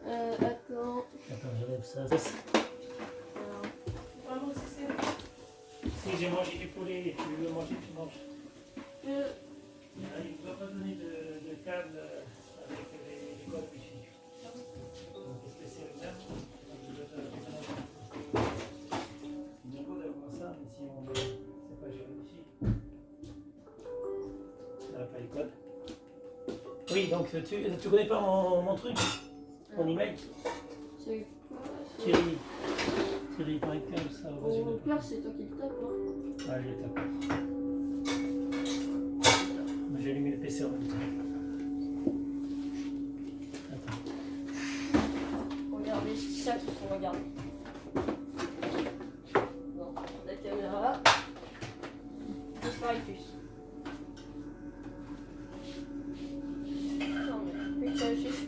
Attends. Attends, j'enlève ça. Alors, Vraiment, c'est ça. Si j'ai mangé du poulet, tu veux manger, tu manges. je- Il ne doit pas donner de câble avec les codes wifi. Donc spécial là. C'est beau d'avoir ça, mais si on ne sait pas gérer wifi, ça n'a pas les codes. Oui, donc tu connais pas mon truc, mon email, c'est quoi Thierry. Thierry, par exemple, ça va. Au pire, c'est toi qui le tapes, hein. Ouais, je le tape. J'ai allumé le PC en même temps. Attends. Regardez, c'est ça qu'il faut regarder. Non, la caméra. Disparicus. Non, mais plus que ça affiche.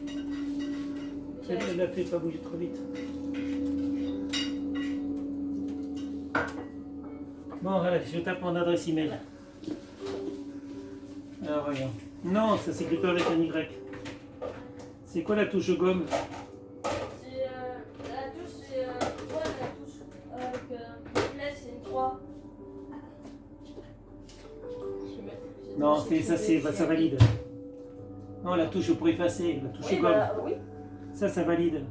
Elle l'a fait pas bouger trop vite. Bon, allez, je tape mon adresse email. Alors voyons. Non, ça s'écrit pas avec un Y. C'est quoi la touche gomme? C'est la touche, c'est quoi la touche avec une lettre, c'est une 3. Non, ça valide. Non, la touche pour effacer, la touche Oui, gomme. bah, oui. Ça valide.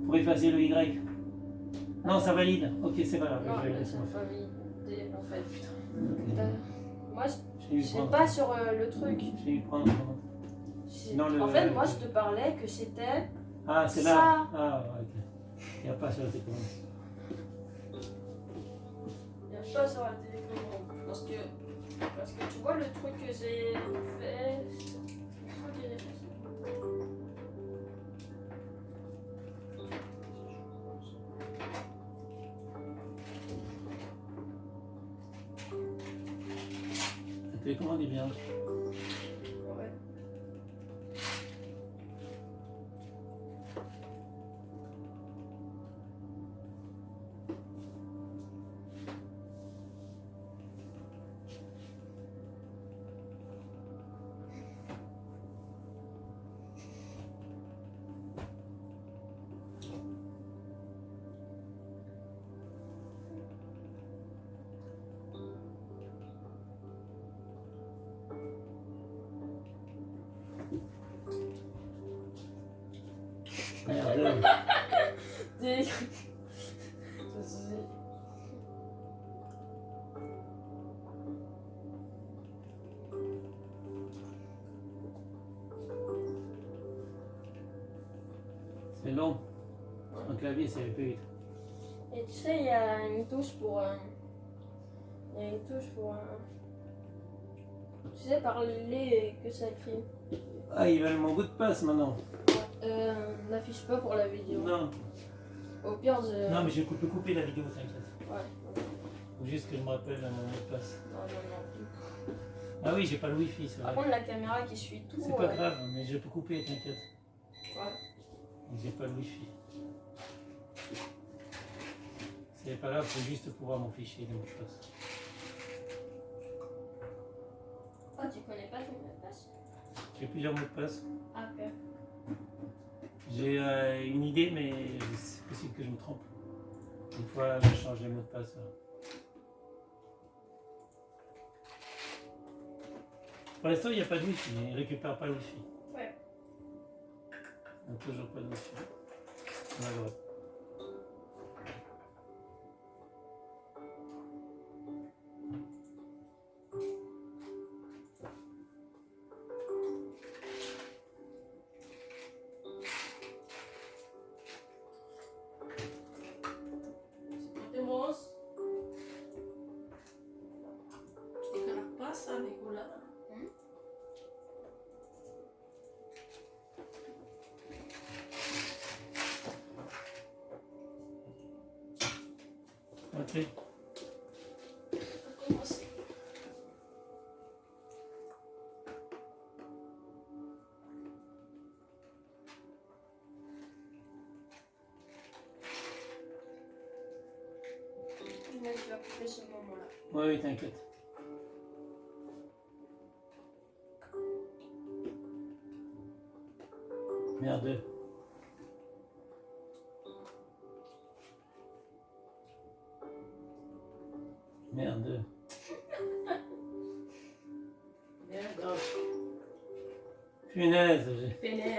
Pour effacer le Y. Non, ça valide. Ok, c'est pas grave. Non, je vais mais laisser ça moi faire. valide en fait. Ok. Moi, J'ai eu je sais prendre. pas sur le truc. J'ai eu prendre. Sinon, En fait, moi, je te parlais que c'était. Ah, c'est Ça. là. Ah, ouais, ok. Il n'y a pas sur la télécommande. Il n'y a pas sur la télécommande. Parce que tu vois le truc que j'ai fait. Je crois que j'ai fait ça. La télécommande est bien. Ouais. Merde. Des- C'est long. Un clavier, c'est plus vite. Et tu sais, il y a une touche pour. Il y a une touche pour. Tu sais, parler que ça écrit. Ah, ils veulent mon bout de passe maintenant. N'affiche pas pour la vidéo. Non. Au pire, je. Non, mais je peux couper la vidéo, t'inquiète. Ouais. Faut juste que je me rappelle mon mot de passe. Non. Ah oui, j'ai pas le wifi, c'est Par vrai. contre, la caméra qui suit tout. C'est pas grave, mais je peux couper, t'inquiète. Ouais. J'ai pas le wifi. C'est pas grave, faut juste pouvoir mon fichier de mot de passe. Oh, tu connais pas ton mot de passe? J'ai plusieurs mots de passe. Ah, ok. J'ai une idée, mais c'est possible que je me trompe. Une fois, je change les mots de passe. Pour l'instant, il n'y a pas de wifi, il ne récupère pas le wifi. Ouais. Il n'y a toujours pas de wifi. On a le droit. Tenemos. ¿Qué cara pasa, Nicolás? Ok. Commencer. Ouais, tu vas couper ce moment-là. Ouais, oui, t'inquiète. Merde. Merde. Merde. Punaise. Pénès.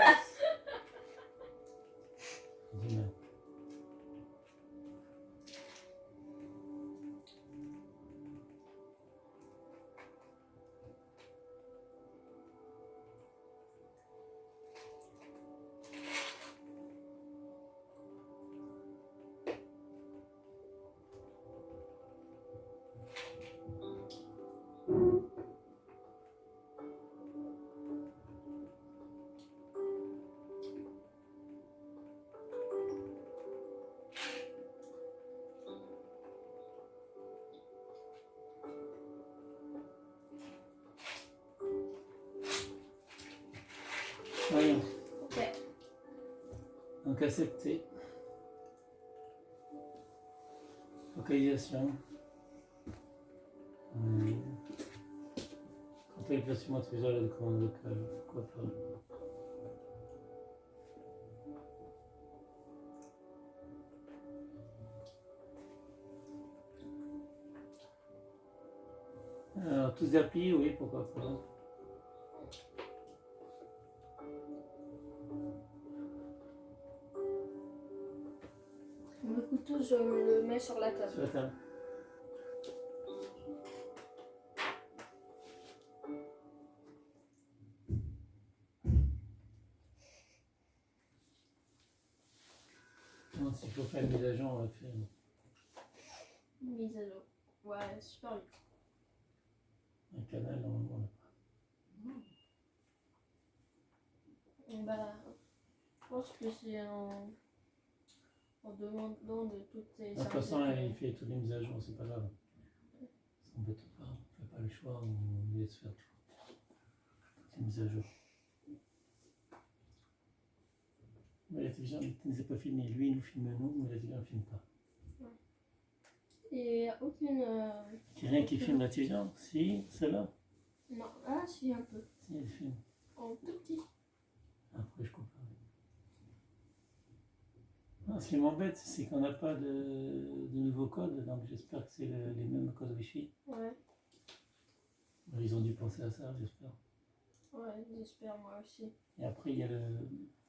J'ai mal. Voyons. Ok. Donc accepter. Focalisation. Contrôler le placement de visuel de commande locale. Pourquoi pas. Alors, tous applis, oui, pourquoi pas. Le couteau, je le mets sur la table. Sur la table. Non, s'il faut faire une mise à jour, on va faire. Mise à jour. Ouais, super vite. Un canal, normalement, Bah, je pense que c'est en demandant de toutes ces de toute façon, il fait toutes les mises à jour, c'est pas grave. Ça s'embête pas, on fait pas le choix, on laisse faire toutes les mises à jour. Mais l'intelligence ne nous a pas filmé. Lui, il nous filme nous, mais l'intelligence ne filme pas. Et il n'y a aucune. Il n'y a rien qui filme l'intelligence. Si, celle-là. Non, ah, si, un peu. Si, elle filme. En tout petit. Après, je compare. Non, ce qui m'embête, c'est qu'on n'a pas de nouveaux codes, donc j'espère que c'est les mêmes codes Wi-Fi. Ouais, Ils ont dû penser à ça, j'espère. ouais, j'espère moi aussi. Et après, il y a le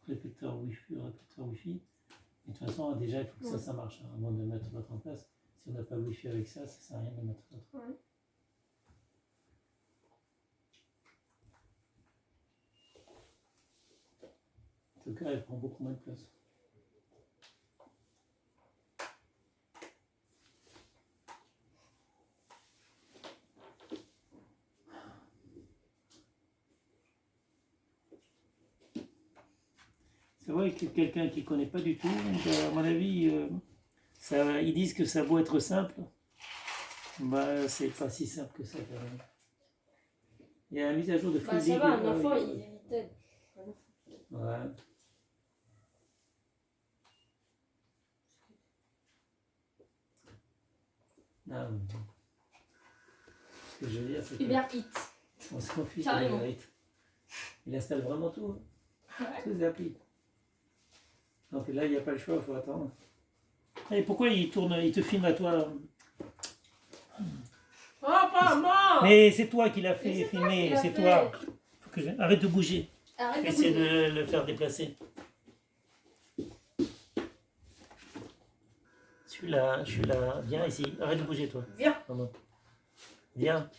répéteur Wi-Fi. Et de toute façon, déjà, il faut que ça marche hein, avant de mettre l'autre en place. Si on n'a pas Wi-Fi avec ça, ça sert à rien de mettre l'autre. Ouais. En tout cas, elle prend beaucoup moins de place. C'est vrai que quelqu'un qui ne connaît pas du tout, donc, à mon avis, ils disent que ça doit être simple. Bah, c'est pas si simple que ça, quand même. Il y a la mise à jour de Bah, Free ça va, un League, enfant, il t'aide. Ouais. Non, mais bon. Ce que je veux dire, c'est Uber que Eats. on s'en fiche de Carrément. Uber Eats. Il installe vraiment tout. Tous les applis. Donc là, il n'y a pas le choix, il faut attendre. Et pourquoi il te filme à toi? Oh, pas moi. Mais c'est toi qui l'as fait Mais c'est toi filmer, qui l'as c'est fait. toi. Faut que arrête de bouger. Arrête de Essaie bouger. de le faire déplacer. Je suis là. Viens ici. Arrête de bouger, toi. Viens. Maman. Viens.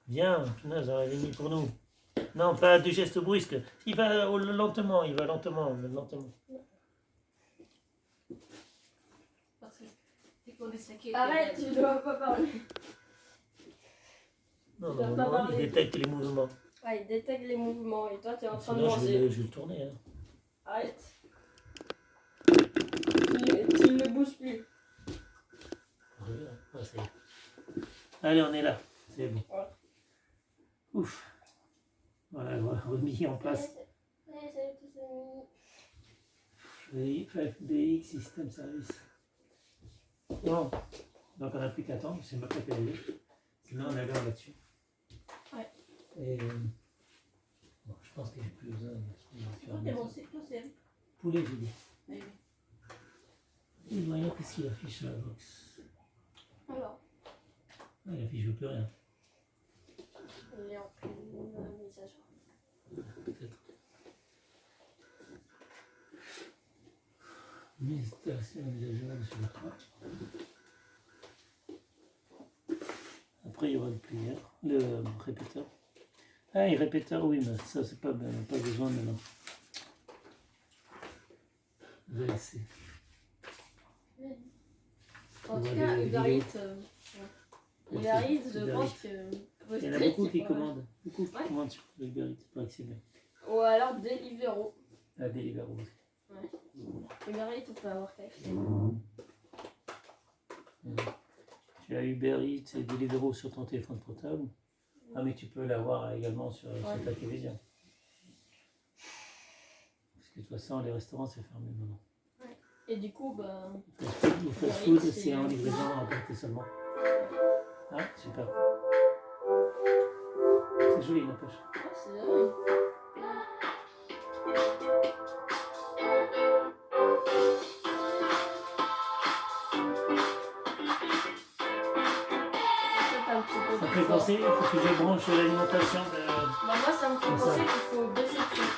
Viens. Punaise, on l'avait mis pour nous. Non, pas de gestes brusques. Il va lentement, lentement. Parce que c'est qu'on est saqué. Arrête, tu dois pas parler. Non, Il va pas normalement, il parler. détecte les mouvements. Ouais, il détecte les mouvements et toi, t'es en train de Sinon, je manger. vais le tourner. Hein. Arrête. Tu ne bouges plus. Ah, ça y est. Allez, on est là. C'est bon. Ouais. Ouf. Voilà, remis en place. Salut tous amis. FBX System Service. Bon, Donc on n'a plus qu'à attendre, c'est ma qu'à aller. Sinon on a l'heure là-dessus. Ouais. Et bon, je pense qu'il n'y a plus besoin de Toi, t'es bon, c'est toi, c'est. poulet, j'ai dit. Oui. Et voyons qu'est-ce qu'il affiche sur la box. Alors, Ah, il affiche plus rien. il est en pleine mise à jour. Peut-être. Mise à jour sur le 3. Après, il y aura le player, le répéteur. Ah, et répéteur, oui, mais ça, c'est pas besoin maintenant. VLC. En tout Ouais, cas, les Uber vidéos. Eats, Uber Eats, je Uber pense Eats. que. Il y en a beaucoup qui Ouais. commandent. Beaucoup qui Ouais. commandent sur Uber Eats, il paraît que c'est bien. Ou alors Deliveroo. Ah, Deliveroo aussi. Uber Eats, on peut avoir KFC. Tu as Uber Eats et Deliveroo sur ton téléphone portable. Ah, mais tu peux l'avoir également sur ta télévision. Parce que de toute façon, les restaurants, c'est fermé maintenant. Et du coup, bah. Le fast food, c'est en livraison emporté seulement. Ah, super. C'est joli, n'empêche. Ah, c'est vrai. Un petit peu Ça me plus fait fort. penser, il faut que je branche l'alimentation de. Bah, moi, ça me fait Comme ça. penser qu'il faut baisser le truc.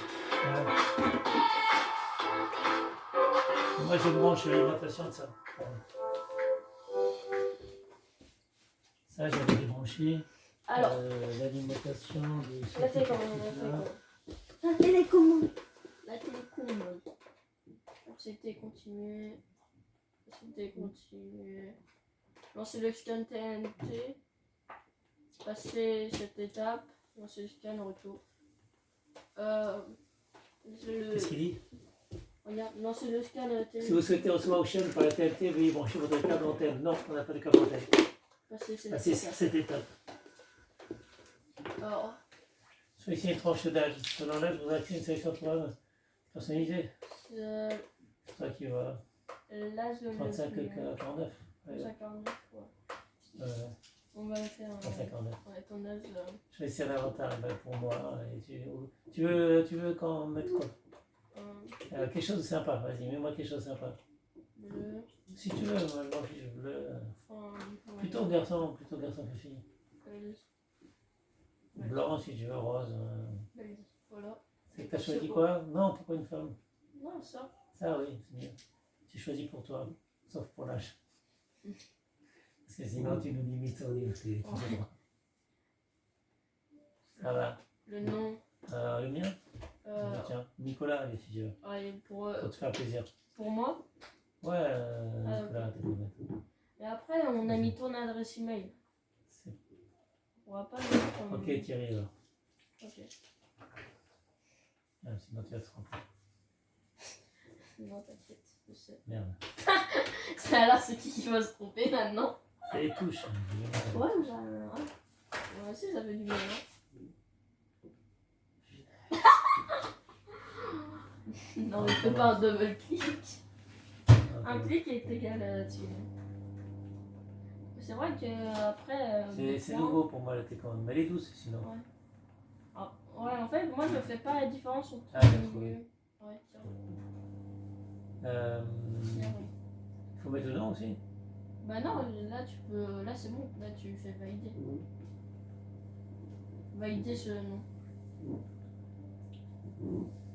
Moi, je branche l'alimentation de ça. Ça, j'avais débranché. Alors, L'alimentation de. la télécommande. La télécommande. La télécommande. C'était continuer. C'était continuer. Lancer le scan TNT. Passer cette étape. Lancer le scan retour. Qu'est-ce qu'il dit? Regarde, lancer le scan TNT. Si vous souhaitez recevoir Ocean par la TNT, veuillez brancher votre câble antenne. Non, on n'a pas de câble antenne. Passer cette Passez étape. cette étape. Alors, Choisissez une tranche d'âge. Selon l'âge, vous activez une sélection de programme personnalisée. C'est toi qui va. l'âge de 35 49. Ouais. 59, ouais. On va le faire. 59. Ouais, ton âge. Choisissez un avatar pour moi. Et tu veux quand mettre quoi? Quelque chose de sympa. Vas-y, mets-moi quelque chose de sympa. Bleu. Si tu veux, moi je m'en fiche bleu. Ouais. Plutôt garçon que fille. Blanc si tu veux, rose. Voilà. C'est que t'as choisi quoi? Non, pourquoi une femme? Non, ça. Ça oui, c'est mieux. Tu choisis pour toi, sauf pour l'âge. Parce que sinon tu nous limites au livre. Ça va. Le nom. Le mien? Tiens, Nicolas, allez, si tu veux. Allez, pour Pour te faire plaisir. moi. Ouais, Nicolas, t'es bon. Et après, on a mis ton adresse email. C'est- On va pas le mettre en. Ok, Thierry, alors. Ok. Ah, sinon tu vas te tromper. Non, t'inquiète, je sais. Merde. Ça a l'air c'est qui va se tromper maintenant. C'est les touches. Ouais, moi aussi j'avais du bien. Non, mais fais pas un double clic. Un clic est égal à dessus. C'est vrai que après. C'est nouveau pour moi la télécommande, mais elle est douce sinon. Ouais. Ah, ouais, en fait, moi je fais pas la différence entre. Ah, j'ai trouvé. Ouais, tiens. Il faut mettre dedans aussi. Bah non, là tu peux. Là c'est bon, là tu fais valider. Valider ce nom.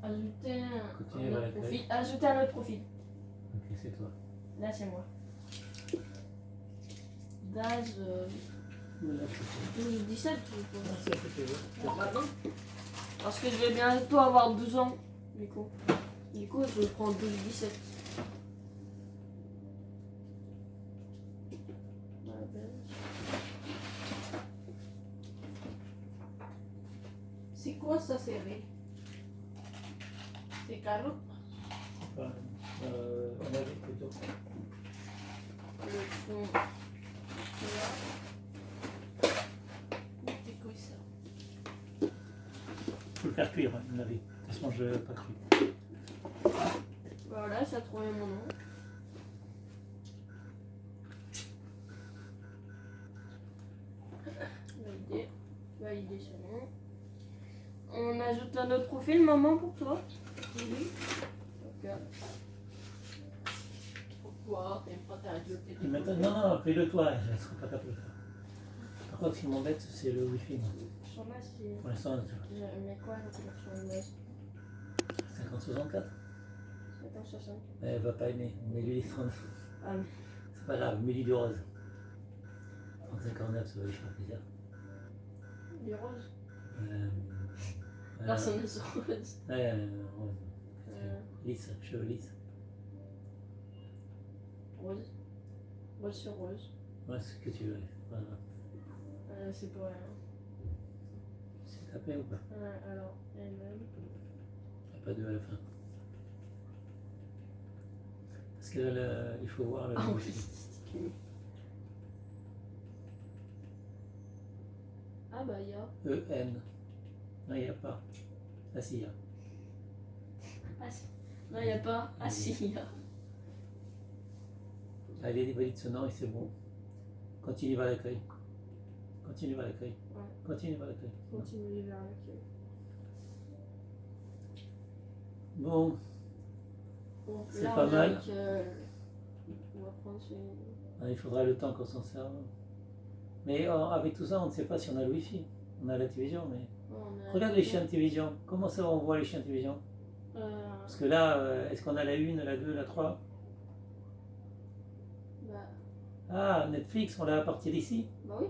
Ajouter Continuez un vers autre l'accueil. profil. Ajouter un autre profil. Ok, c'est toi. Là c'est moi. D'âge Voilà, c'est 12 17 je toi. suppose. Merci à toi. Ah, bah non. Parce que je vais bientôt avoir 12 ans. Du coup je prends 12 17. C'est quoi ça, série? C'est carotte? Enfin, on avait plutôt. Le fond. C'est quoi ça? Faut le faire cuire, on avait. Ça se mange pas cru. Voilà, ça a trouvé mon nom. validé, c'est bon. On ajoute un autre profil, maman, pour toi. Oui. Ok. Pourquoi t'aimes pas ta radio Et maintenant, non, fais-le toi, je ne serai pas capable de le faire. Par contre, ce qui m'embête, c'est le Wi-Fi. moi. Sur ma, c'est. Pour l'instant, Mais quoi, la connexion de base 50-64. 50-60. Elle va pas aimer. Mets-lui les 30. Ah, mais. C'est pas grave, mets-lui du rose. 35-49, ça va lui faire plaisir. Du rose. Personne. Personne ne se rose. Rose. Lisse, cheveux lisses. Rose. Rose sur rose. Ouais, ce que tu veux. Voilà. C'est pour rien. C'est tapé ou pas? Alors, elle-même. Il n'y a pas deux à la fin. Parce que là, il faut voir le Ah Wi-Fi. oui. Ah bah, il y a. EN. Non, il n'y a pas. Ah si, il y a. Ah si. Non, il n'y a pas. Ah si, il y a. Allez, valide ce nom et c'est bon. Continue vers l'accueil. Continue vers l'accueil. Ouais. Continue vers l'accueil. Continuez vers l'accueil. Bon, Donc C'est là, pas on a mal. avec, on va prendre celui. il faudra le temps qu'on s'en serve. Mais avec tout ça, on ne sait pas si on a le Wi-Fi. On a la télévision, mais... On a- Regarde les chaînes de télévision. Comment ça on voit les chaînes de télévision? Parce que là, est-ce qu'on a la 1, la 2, la 3? bah, Ah, Netflix, on l'a à partir d'ici. bah oui.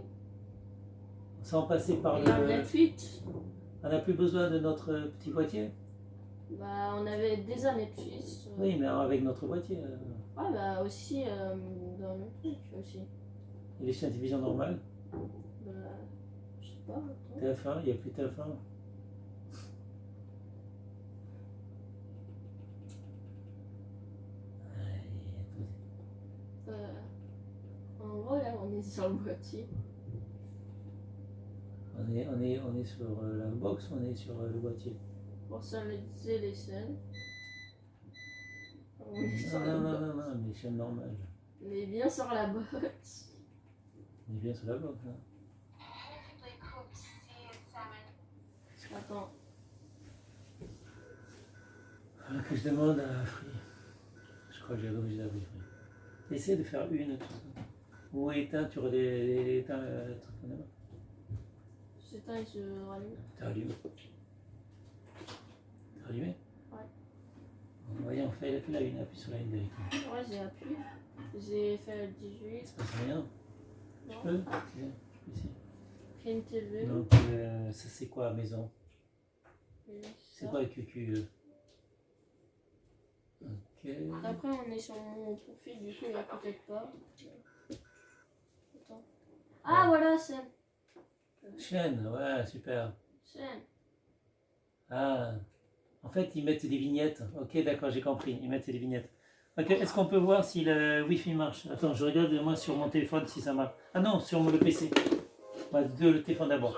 Sans passer par Il y a un le... Netflix. On n'a plus besoin de notre petit boîtier. Bah, on avait déjà Netflix. Oui, mais avec notre boîtier. Ouais, bah aussi dans le truc aussi. Et les chaînes de télévision normales. Bah, je sais pas. Attends. TF1, il n'y a plus TF1. En gros, là, on est sur le boîtier. On est sur la box ou on est sur le boîtier? Pour synthétiser les scènes. On est sur Non, la non, non, box. non, non, les chaînes normales. On est bien sur la box. On est bien sur la box. Hein. Perfectly cooked seared salmon. Attends. Que je demande à Free. Je crois que j'ai obligé d'appeler Free. Essaie de faire une, tout ça. Ou éteins, tu éteins le truc qu'on a. C'est un, il se rallume. T'as allumé? T'as allumé? Ouais. Voyons, fais la une, appuie sur la une directement. Ouais, j'ai appuyé. J'ai fait le 18. Il se passe rien. Je Non. peux? Ici. Prime TV. Donc, ça c'est quoi, maison? Et C'est ça. quoi le QQ? Ok. Après, on est sur mon profil, du coup, il n'y a peut-être pas. Attends. Ah, voilà, scène. Chaîne, ouais, super. Scène. Ah, en fait, ils mettent des vignettes. Ok, d'accord, j'ai compris. Ils mettent des vignettes. Ok, est-ce qu'on peut voir si le Wi-Fi marche? Attends, je regarde moi sur mon téléphone si ça marche. Ah non, sur le PC. Ouais, le téléphone d'abord.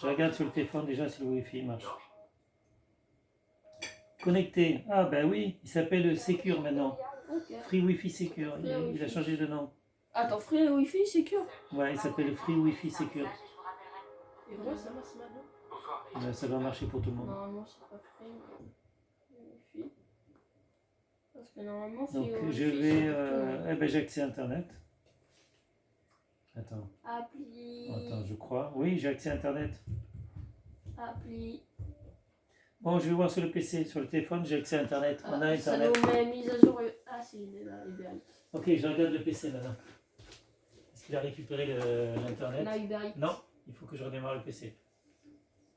Je regarde sur le téléphone déjà si le Wi-Fi marche. Connecté. Ah bah oui, il s'appelle Secure maintenant. Ok. Free Wi-Fi Secure. Free Il a Wi-Fi. changé de nom. Attends, free Wi-Fi, c'est sûr. Ouais, il s'appelle Free Wi-Fi Secure. Et moi, ça marche maintenant. Ça va marcher pour tout le monde. Normalement, c'est pas free. Wi-Fi. Parce que normalement, free Donc Wi-Fi, je vais... c'est pour tout le monde. eh ben j'ai accès à Internet. Attends, Appli. je crois. Oui, j'ai accès à Internet. Appli. Bon, je vais voir sur le PC, sur le téléphone, j'ai accès à Internet. On a Ça Internet. nous met mise à jour. Ah, si, il est là, Uber Eats. Ok, je regarde le PC maintenant. Est-ce qu'il a récupéré l'Internet? Là, Uber Eats. Non, il faut que je redémarre le PC.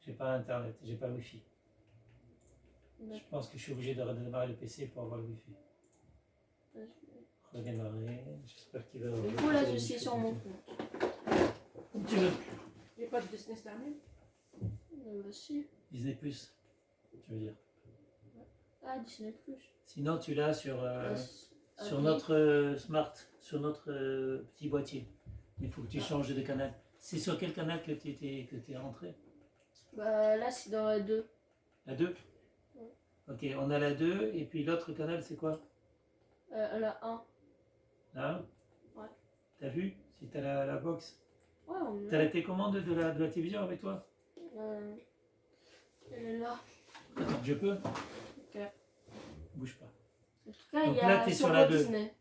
J'ai pas Internet, j'ai pas le Wi-Fi. Je pense que je suis obligé de redémarrer le PC pour avoir le Wi-Fi. Redémarrer, j'espère qu'il va... Du coup, là, je suis sur mon compte. Comme tu veux. Il n'y a pas de Disney Channel. Si. Disney+, tu veux dire. Ah, Disney+. Sinon, tu l'as sur Appli. notre smart, sur notre petit boîtier. Il faut que tu changes de canal. C'est sur quel canal que tu es rentré? Bah, là, c'est dans la 2. La 2? Ouais. Ok, on a la 2, et puis l'autre canal, c'est quoi? La 1. Là? Ouais. T'as vu? Si t'as la box. Ouais, on T'as la télécommande de la télévision avec toi? Elle est là. Attends, je peux? Ok. Bouge pas. En tout cas, Donc il y là, a t'es sur sur la Walt 2. Disney.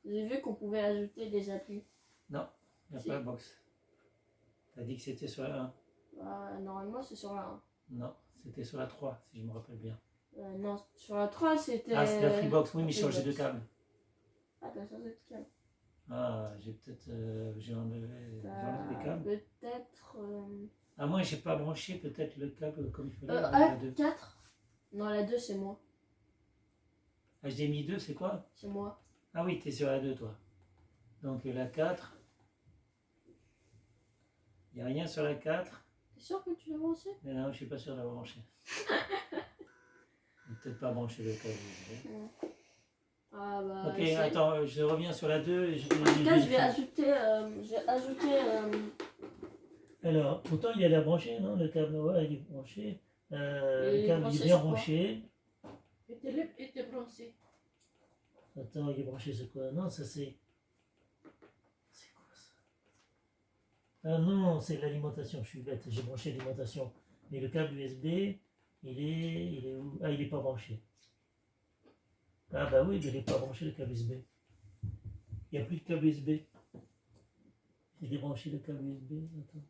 J'ai vu qu'on pouvait ajouter des applis. Non, il n'y a Si. pas la box. T'as dit que c'était sur la 1. Bah, normalement, c'est sur la 1. Non, c'était sur la 3, si je me rappelle bien. Non, sur la 3, c'était. Ah, c'est la Freebox, oui, mais la changer de Freebox. câble. Ah, t'as changé de câble. Ah, j'ai peut-être. J'ai enlevé les câbles. Peut-être. Ah, moi, j'ai pas branché peut-être le câble comme il fallait avec la 2. 4. Non, la 2, c'est moi. HDMI 2, c'est quoi? C'est moi. Ah oui, t'es sur la 2, toi. Donc la 4. Il n'y a rien sur la 4. T'es sûr que tu l'as lancé? Mais non, je suis pas sûr d'avoir branché. J'ai peut-être pas branché le câble USB. Ah bah. Ok, essaye. attends, je reviens sur la 2 et je vais. En tout cas, je vais ajouter. Alors, pourtant il a l'air branché, non? Le câble, ouais, il est branché. Il Le est câble branché il est bien sur quoi? branché. était branché. Attends, il est branché sur quoi? Non, ça c'est. C'est quoi ça? Ah non, c'est l'alimentation, je suis bête, j'ai branché l'alimentation. Mais le câble USB, il est où? Ah, il est pas branché. Ah bah oui, mais il n'est pas branché le câble USB. Il n'y a plus de câble USB. J'ai débranché le câble USB. Attends.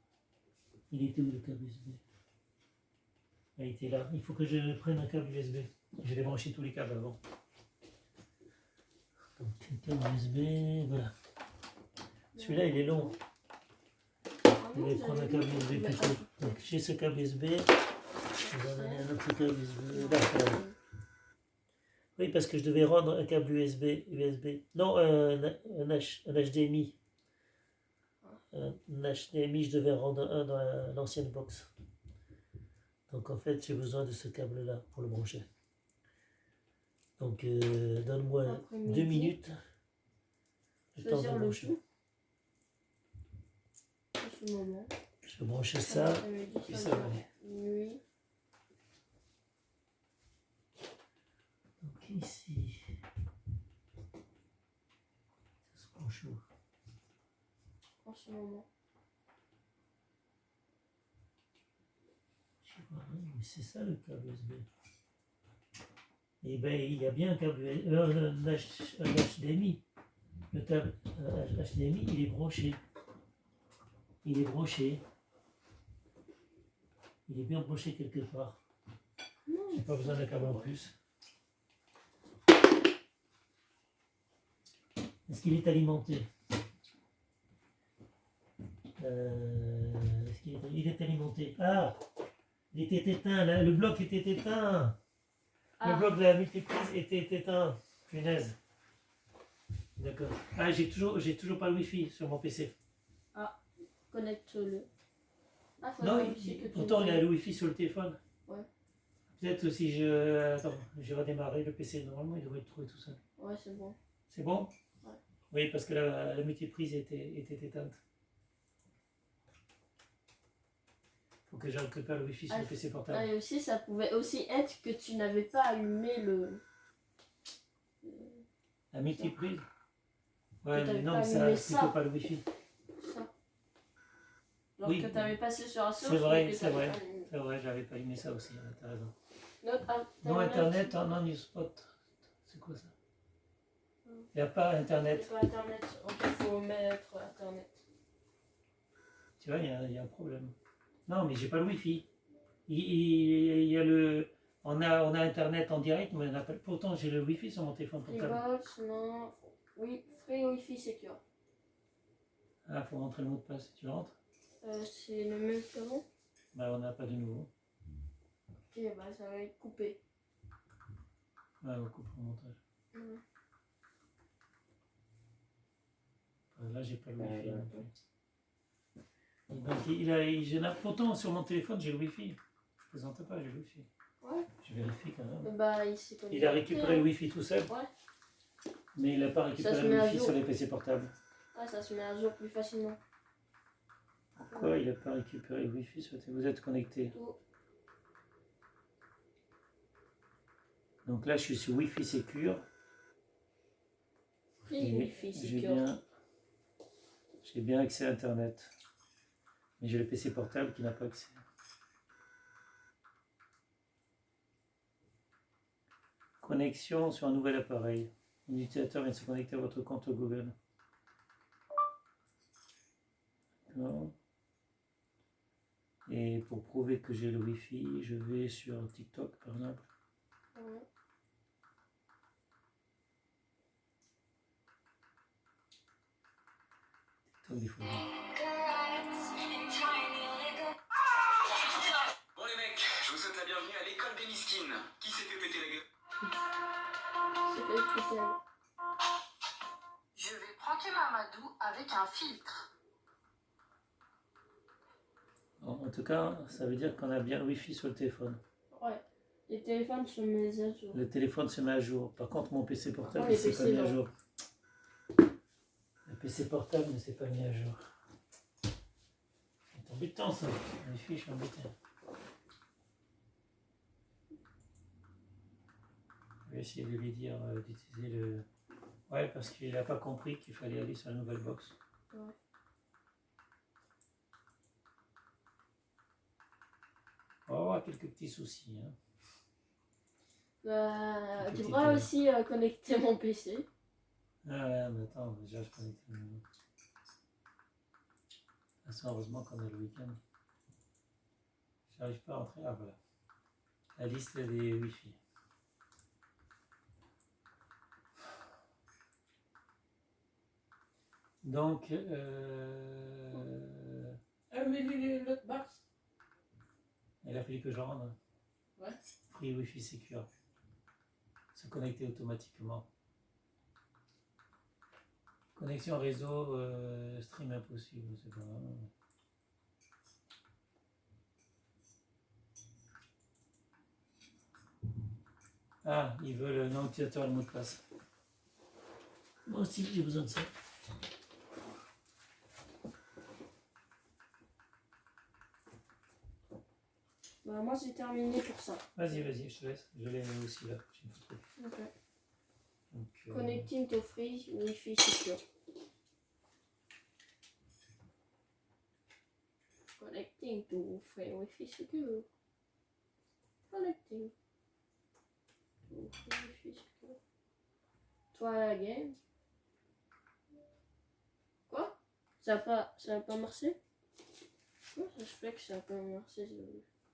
Il était où le câble USB? Ah, il était là. Il faut que je prenne un câble USB. Je vais brancher tous les câbles avant. Donc, un câble USB, voilà. Celui-là, il est long. Je vais prendre un câble USB plus court. Donc, j'ai ce câble USB. Je vais en donner un autre câble USB. Là, voilà. Oui, parce que je devais rendre un câble USB. Non, un HDMI. Un HDMI, je devais rendre un dans l'ancienne box. Donc en fait, j'ai besoin de ce câble-là pour le brancher. Donc donne-moi 2 minutes. Le temps de Choisir le brancher. tout. À ce moment. Je vais brancher ça, puis ça va aller. Oui. Donc ici, ça se branche où? En ce moment. Je sais pas, hein, mais c'est ça le câble USB. Et ben il y a bien un câble un HDMI. Le câble HDMI, il est branché. Il est branché. Il est bien branché quelque part. J'ai pas besoin d'un câble en plus. Est-ce qu'il est alimenté? Est-ce qu'il est alimenté? Ah! Il était éteint, là, le bloc était éteint. Le bloc de la multiprise était éteint. Punaise. D'accord. Ah, j'ai toujours pas le Wi-Fi sur mon PC. Connecte-le. Ah, faut Non, aussi que tu pourtant il y me- a le Wi-Fi sur le téléphone. Ouais. Peut-être si je. Attends, je vais redémarrer le PC. Normalement, il devrait être trouvé tout seul. Ouais, c'est bon. C'est bon? Ouais. Oui, parce que la multiprise était éteinte. Faut que je récupère le Wi-Fi sur le PC portable. Ah, et aussi, ça pouvait aussi être que tu n'avais pas allumé le. La multiprise? Ouais, t'avais mais non, pas mais ça allumé plutôt ça. pas le Wi-Fi. Ça. Alors Oui. que t'avais passé sur un source. C'est vrai, mais que c'est t'avais vrai. pas allumé. C'est vrai, j'avais pas aimé ça aussi, t'as raison. Notre Non, Internet en non-spot. C'est quoi ça? Il n'y a pas Internet. C'est pas Internet. Donc il faut mettre Internet. Tu vois, il y a un problème. Non, mais j'ai pas le Wi-Fi. Il y a le. On a Internet en direct, mais on a pas. Pourtant, j'ai le Wi-Fi sur mon téléphone portable. Freebox, non. Oui, Free Wi-Fi Secure. Ah, faut rentrer le mot de passe. Tu rentres? C'est le même qu'avant. Bah, on n'a pas de nouveau. Ok, bah ça va être coupé. Ouais, on coupe le montage. Mhm. Là, j'ai pas le Wi-Fi. Non plus. Donc, je n'ai pourtant sur mon téléphone, j'ai le Wi-Fi. Je plaisante pas, j'ai le Wi-Fi. Ouais. Je vérifie quand même. Bah il s'est connecté. Il a récupéré le Wi-Fi tout seul, Ouais. mais il n'a pas récupéré se le met à Wi-Fi jour. sur les PC portables. Ah, ça se met à jour plus facilement. Pourquoi il n'a pas récupéré le Wi-Fi sur Vous êtes connecté. Tout. Donc là, je suis sur Wi-Fi Secure. Free Et Wi-Fi j'ai Secure. bien accès à Internet. Mais j'ai le PC portable qui n'a pas accès. Connexion sur un nouvel appareil. Un utilisateur vient de se connecter à votre compte Google. D'accord. Et pour prouver que j'ai le Wi-Fi, je vais sur TikTok par exemple. Ouais. TikTok, il faut voir. Bon les mecs, je vous souhaite la bienvenue à l'école des miskines. Qui s'est fait péter la gueule? C'est fait écouter. Je vais pranker Mamadou avec un filtre. Bon, en tout cas, ça veut dire qu'on a bien le Wi-Fi sur le téléphone. Ouais. Les téléphones se mettent à jour. Le téléphone se met à jour. Par contre, mon PC portable Ah, ne les s'est pas PC, mis à non. jour. Le PC portable ne s'est pas mis à jour. C'est embêtant ça. Le Wi-Fi, je suis embêté. Je vais essayer de lui dire d'utiliser le... Ouais, parce qu'il n'a pas compris qu'il fallait aller sur la nouvelle box. Ouais. On va avoir quelques petits soucis. Hein. Bah, tu Petite devras idée. aussi connecter mon PC. Ah ouais, mais attends, déjà je connecte le nouveau. De toute façon, heureusement qu'on a le week-end. J'arrive pas à rentrer. Ah voilà. La liste des Wi-Fi. Donc, Mais l'autre box. il a fallu que je rende. Ouais. Free Wi-Fi Secure. Se connecter automatiquement. Connexion réseau, stream impossible, c'est pas grave. Ah, ils veulent un nom utilisateur et le mot de passe. Moi aussi, j'ai besoin de ça. Bah, moi, j'ai terminé pour ça. Vas-y, vas-y, je te laisse. Je l'ai aussi là. J'ai une photo. Ok. Donc, Connecting to free Wi-Fi secure. Connecting to free Wi-Fi secure. Connecting to free Wi-Fi secure. Toi la game. Quoi? Ça a pas marché? Comment ça se fait que ça a pas marché?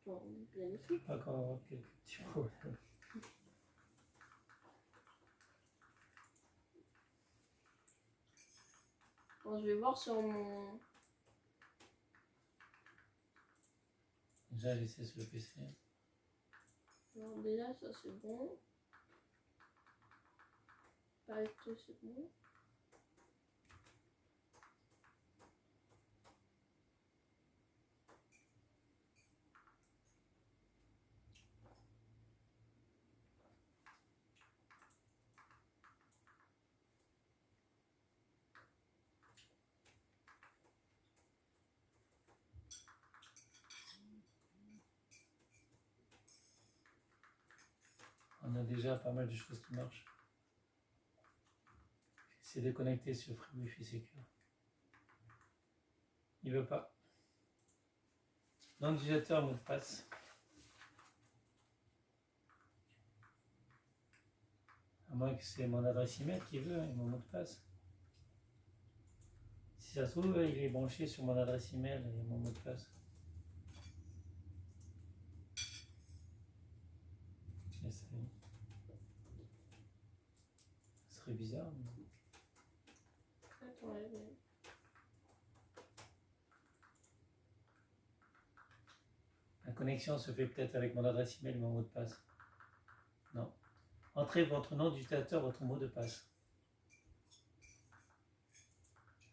Bon, magnifique. pas encore avoir quelques petits problèmes. Bon, je vais voir sur mon... Déjà, j'essaie sur le PC. Alors déjà, ça c'est bon. Pas tout, c'est bon. On a déjà pas mal de choses qui marchent. C'est déconnecté sur Free Wi-Fi Secure. Il veut pas. Nom d'utilisateur, mot de passe. À moins que c'est mon adresse email qui veut, et mon mot de passe. Si ça se trouve, il est branché sur mon adresse email et mon mot de passe. J'essaie. Ce serait bizarre. Mais... Attends, ouais, ouais. La connexion se fait peut-être avec mon adresse email et mon mot de passe. Non. Entrez votre nom d'utilisateur, votre mot de passe.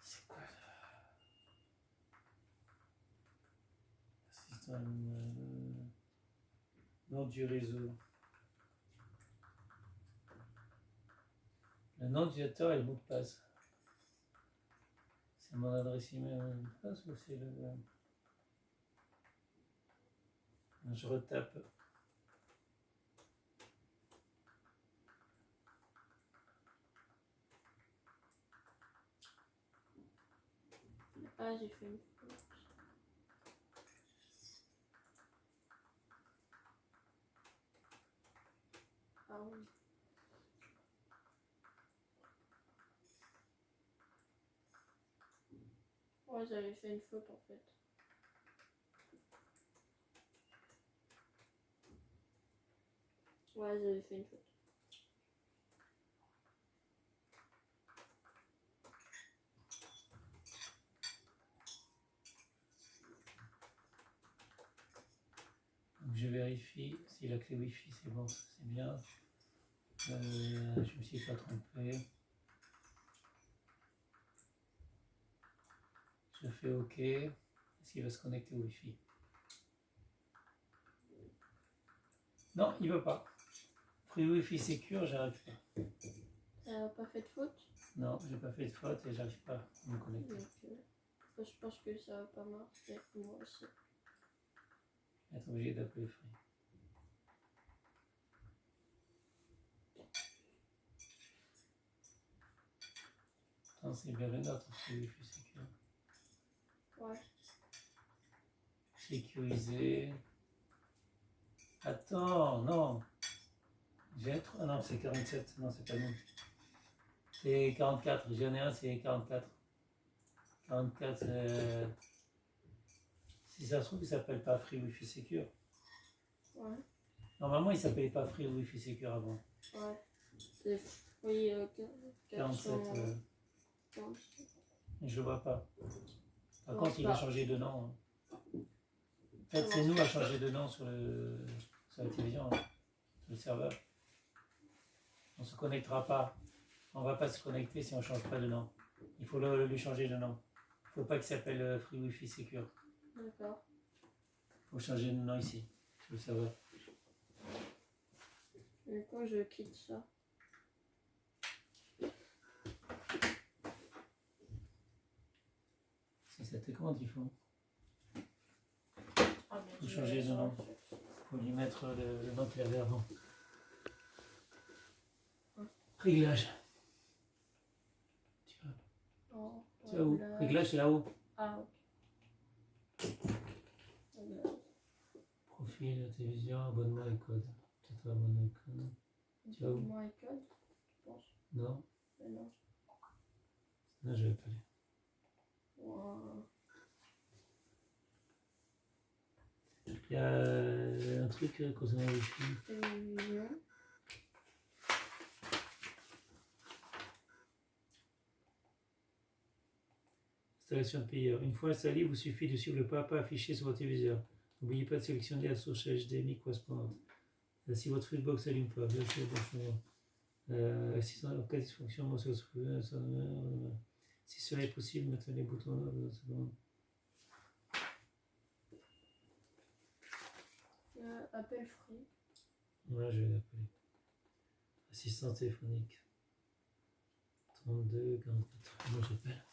C'est quoi ça? Système, nom du réseau. Le nom d'utilisateur et le mot de passe. C'est mon adresse email et mon mot de passe ou c'est le... Je retape. Ah, j'ai fait une faute. oui. Ouais, j'avais fait une faute en fait. Ouais, j'avais fait une faute. Donc je vérifie si la clé Wi-Fi c'est bon, ça, c'est bien. Je me suis pas trompé. Je fais OK. Est-ce qu'il va se connecter au Wi-Fi? Non, il veut pas. Free Wi-Fi Secure, j'arrive pas. T'as pas fait de faute? Non, j'ai pas fait de faute et j'arrive pas à me connecter. Donc, je pense que ça va pas marcher. Moi aussi. Je vais être obligé d'appeler Free. Non, c'est bien le nôtre, Free Wi-Fi Secure. Ouais. Sécurisé. Attends, non. Ah non, c'est 47. Non, c'est pas nous. C'est 44. J'en ai un, c'est 44. 44, si ça se trouve, il s'appelle pas Free Wi-Fi Secure. Ouais. Normalement, il s'appelait pas Free Wi-Fi Secure avant. Ouais. C'est oui, 47. 47. Je le vois pas. Par Ouais, contre, il a pas. changé de nom. Peut-être c'est nous à changer de nom sur la télévision, hein, sur le serveur. On ne se connectera pas. On ne va pas se connecter si on ne change pas de nom. Il faut lui changer de nom. Il ne faut pas qu'il s'appelle Free Wi-Fi Secure. D'accord. Il faut changer de nom ici, sur le serveur. Et quand je quitte ça? Si ça te compte, il faut Ah, mais changer de nom. Il faut lui mettre le nom qu'il avait avant. Réglage. Oh, Tu vas où? voilà. Réglage, c'est là-haut. Ah, ok. Voilà. Profil, la télévision, abonnement et code. Peut-être abonnement et code. Tu vas où? Abonnement et code, je pense. Non, Mais non. là je vais pas aller. Wow. Il y a un truc concernant le Wi-Fi. Télévision. Installation de payeur. Une fois installé, il vous suffit de suivre le pas à pas affiché sur votre téléviseur. N'oubliez pas de sélectionner la source HDMI correspondante. Si votre Freebox s'allume pas, vérifiez le branchement. Si en cas de dysfonction, si cela est possible, maintenez les boutons. Appel free. Ouais, je vais l'appeler. Assistant téléphonique. 32, 44. Moi j'appelle.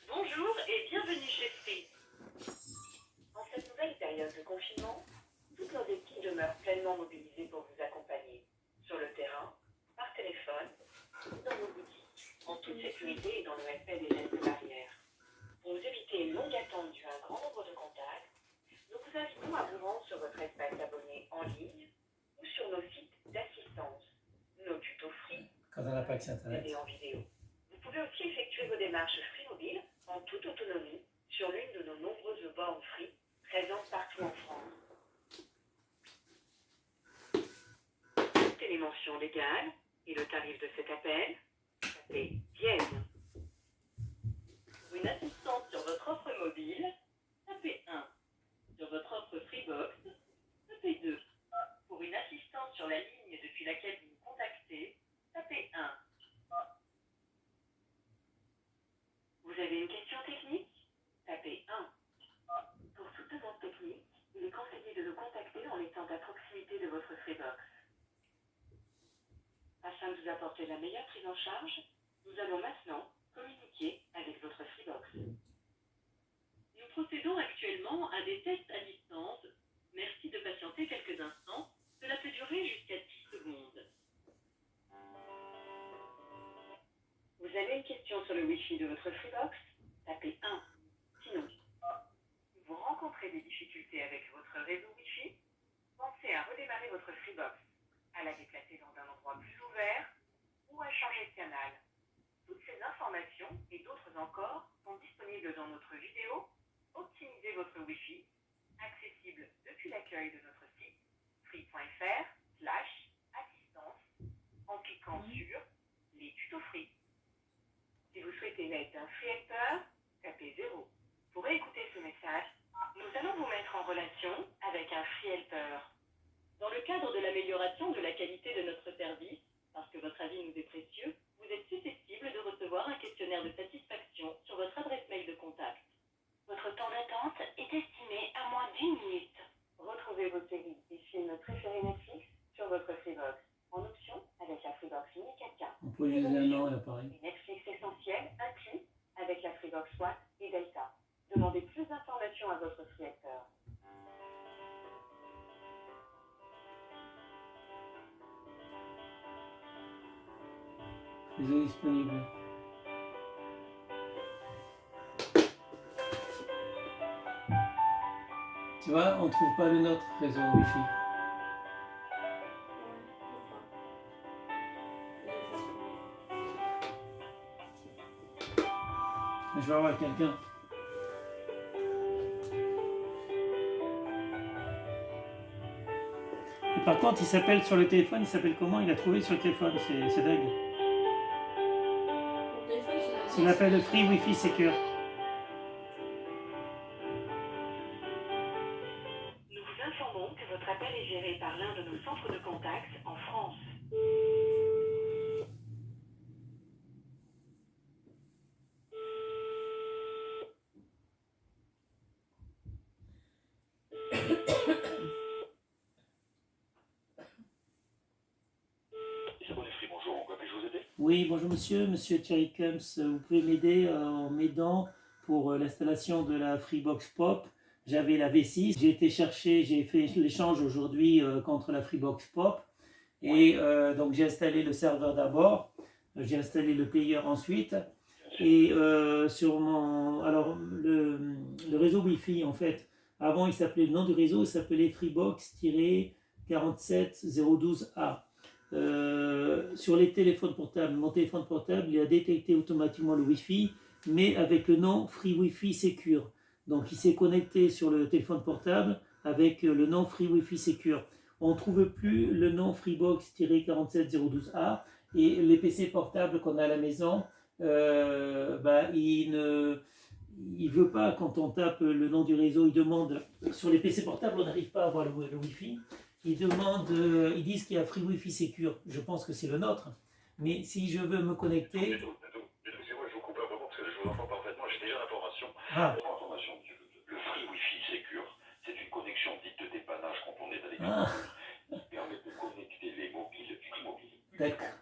Bonjour et bienvenue chez Free. En cette nouvelle période de confinement, toutes nos équipes demeurent pleinement mobilisées pour vous accompagner, sur le terrain, par téléphone, dans nos boutiques, en toute sécurité et dans le respect des gestes barrières. Pour vous éviter une longue attente due à un grand nombre de contacts, nous vous invitons à vous rendre sur votre espace abonné en ligne ou sur nos sites d'assistance, nos tutos Free, Quand on n'a pas accès à Internet. et en vidéo. Vous pouvez aussi effectuer vos démarches Free Mobile en toute autonomie sur l'une de nos nombreuses bornes Free présentes partout en France. Toutes les mentions légales et le tarif de cet appel, tapez dièse. Pour une assistance sur votre offre mobile, tapez 1. Sur votre offre Freebox, tapez 2. Pour une assistance sur la ligne depuis laquelle vous nous contactez, tapez 1. Vous avez une question technique? Tapez 1. Pour toute demande technique, il est conseillé de nous contacter en étant à proximité de votre Freebox. Afin de vous apporter la meilleure prise en charge, nous allons maintenant communiquer avec votre Freebox. Nous procédons actuellement à des tests à distance. Merci de patienter quelques instants. Cela peut durer jusqu'à 10 secondes. sur le Wi-Fi de votre Freebox, tapez 1. Sinon, vous rencontrez des difficultés avec votre réseau Wi-Fi, pensez à redémarrer votre Freebox, à la déplacer dans un endroit plus ouvert ou à changer de canal. Toutes ces informations et d'autres encore sont disponibles dans notre vidéo Optimisez votre Wi-Fi, accessible depuis l'accueil de notre site free.fr/assistance en cliquant sur les tutos free. Si vous souhaitez l'aide d'un free helper, tapez 0. Pour écouter ce message, nous allons vous mettre en relation avec un free helper. Dans le cadre de l'amélioration de la qualité de notre service, parce que votre avis nous est précieux, vous êtes susceptible de recevoir un questionnaire de satisfaction sur votre adresse mail de contact. Votre temps d'attente est estimé à moins d'1 minute. Retrouvez vos séries et films préférés Netflix sur votre Freebox, en option avec la Freebox Mini 4K. On peut utiliser un nom et pareil. Et Netflix essentiel inclus avec la Freebox One et Delta. Demandez plus d'informations à votre free helper. Réseau disponible. Tu vois, on trouve pas le nôtre réseau Wi-Fi. Je vais avoir quelqu'un. Et par contre, il s'appelle sur le téléphone, il s'appelle comment? Il a trouvé sur le téléphone, c'est dingue. Mon téléphone, c'est Il l'appelle Free Wi-Fi Secure. Nous vous informons que votre appel est géré par l'un de nos centres de contact en France. Oui, bonjour monsieur Thierry Kums, vous pouvez m'aider en m'aidant pour l'installation de la Freebox Pop. J'avais la V6, j'ai été chercher, j'ai fait l'échange aujourd'hui contre la Freebox Pop et donc j'ai installé le serveur d'abord, j'ai installé le player ensuite et sur mon... Alors le réseau Wi-Fi en fait, avant il s'appelait, le nom du réseau il s'appelait Freebox-47012A. Sur les téléphones portables, mon téléphone portable, il a détecté automatiquement le Wi-Fi, mais avec le nom Free Wi-Fi Secure. Donc il s'est connecté sur le téléphone portable avec le nom Free Wi-Fi Secure. On ne trouve plus le nom Freebox-47012A et les PC portables qu'on a à la maison, il ne veut pas, quand on tape le nom du réseau, il demande, sur les PC portables on n'arrive pas à avoir le Wi-Fi. Ils disent qu'il y a Free Wi-Fi Secure. Je pense que c'est le nôtre. Mais si je veux me connecter... Excusez-moi, je vous coupe un moment parce que je vous entends parfaitement. J'ai déjà l'information. Ah. L'information, le Free Wi-Fi Secure, c'est une connexion dite de dépannage quand on est à l'école. Ah. Qui permet de connecter les mobiles immobiliers. D'accord.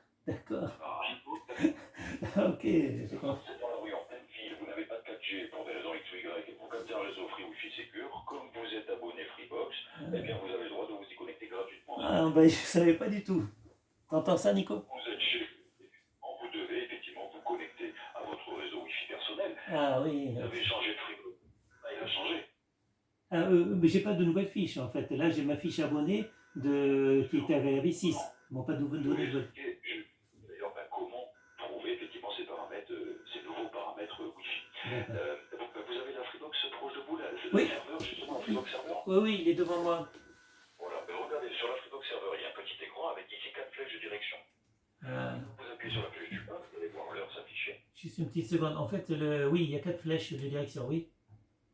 Ok. C'est dans la rue en pleine ville, vous n'avez pas de 4G pour des raisons X ou Y, et vous captez un réseau Free Wi-Fi Secure, comme vous êtes abonné Freebox, eh bien vous avez le droit de vous y connecter gratuitement. Ah, je ne savais pas du tout. T'entends ça, Nico? Vous êtes chez vous devez effectivement vous connecter à votre réseau Wi-Fi personnel. Ah oui. Vous avez changé de Freebox. Ah, il a changé. Mais j'ai pas de nouvelle fiche en fait. Là, j'ai ma fiche abonnée qui était avec la V6. Bon, pas de nouvelle. D'ailleurs, comment trouver effectivement ces paramètres, ces nouveaux paramètres Wi-Fi. Vous avez la Freebox proche de vous, là, oui. Le serveur, justement, le Freebox serveur. Oui, il est devant moi. Voilà, regardez, sur la Freebox serveur, il y a un petit écran avec ici 4 flèches de direction. Vous appuyez sur la flèche du bas, vous allez voir l'heure s'afficher. Juste une petite seconde. En fait, oui, il y a 4 flèches de direction, oui.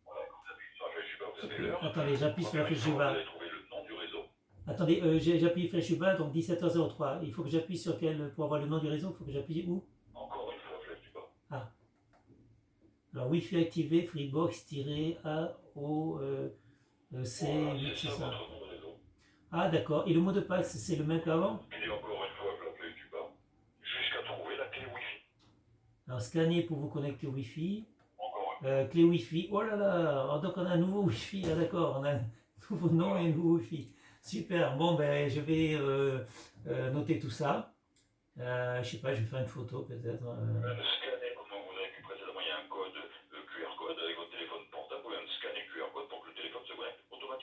Voilà, quand vous appuyez sur la flèche du bas, vous avez l'heure. Attendez, j'appuie sur la flèche du bas. Vous allez trouver le nom du réseau. Attendez, j'appuie flèche du bas, donc 17h03. Il faut que j'appuie sur quel, pour avoir le nom du réseau, il faut que j'appuie où? Encore une fois, flèche du bas. Ah. Alors, Wi-Fi activé, Freebox-AOC8600. Ah, d'accord. Et le mot de passe, c'est le même qu'avant? Et encore une fois, la flèche du bas, jusqu'à trouver la clé Wi-Fi. Alors, scanner pour vous connecter au Wi-Fi. Encore clé Wi-Fi. Oh là là, donc on a un nouveau Wi-Fi. Ah, d'accord, on a un nouveau nom et un nouveau Wi-Fi. Super. Bon, ben, je vais noter tout ça. Je sais pas, je vais faire une photo peut-être. Scanner, comme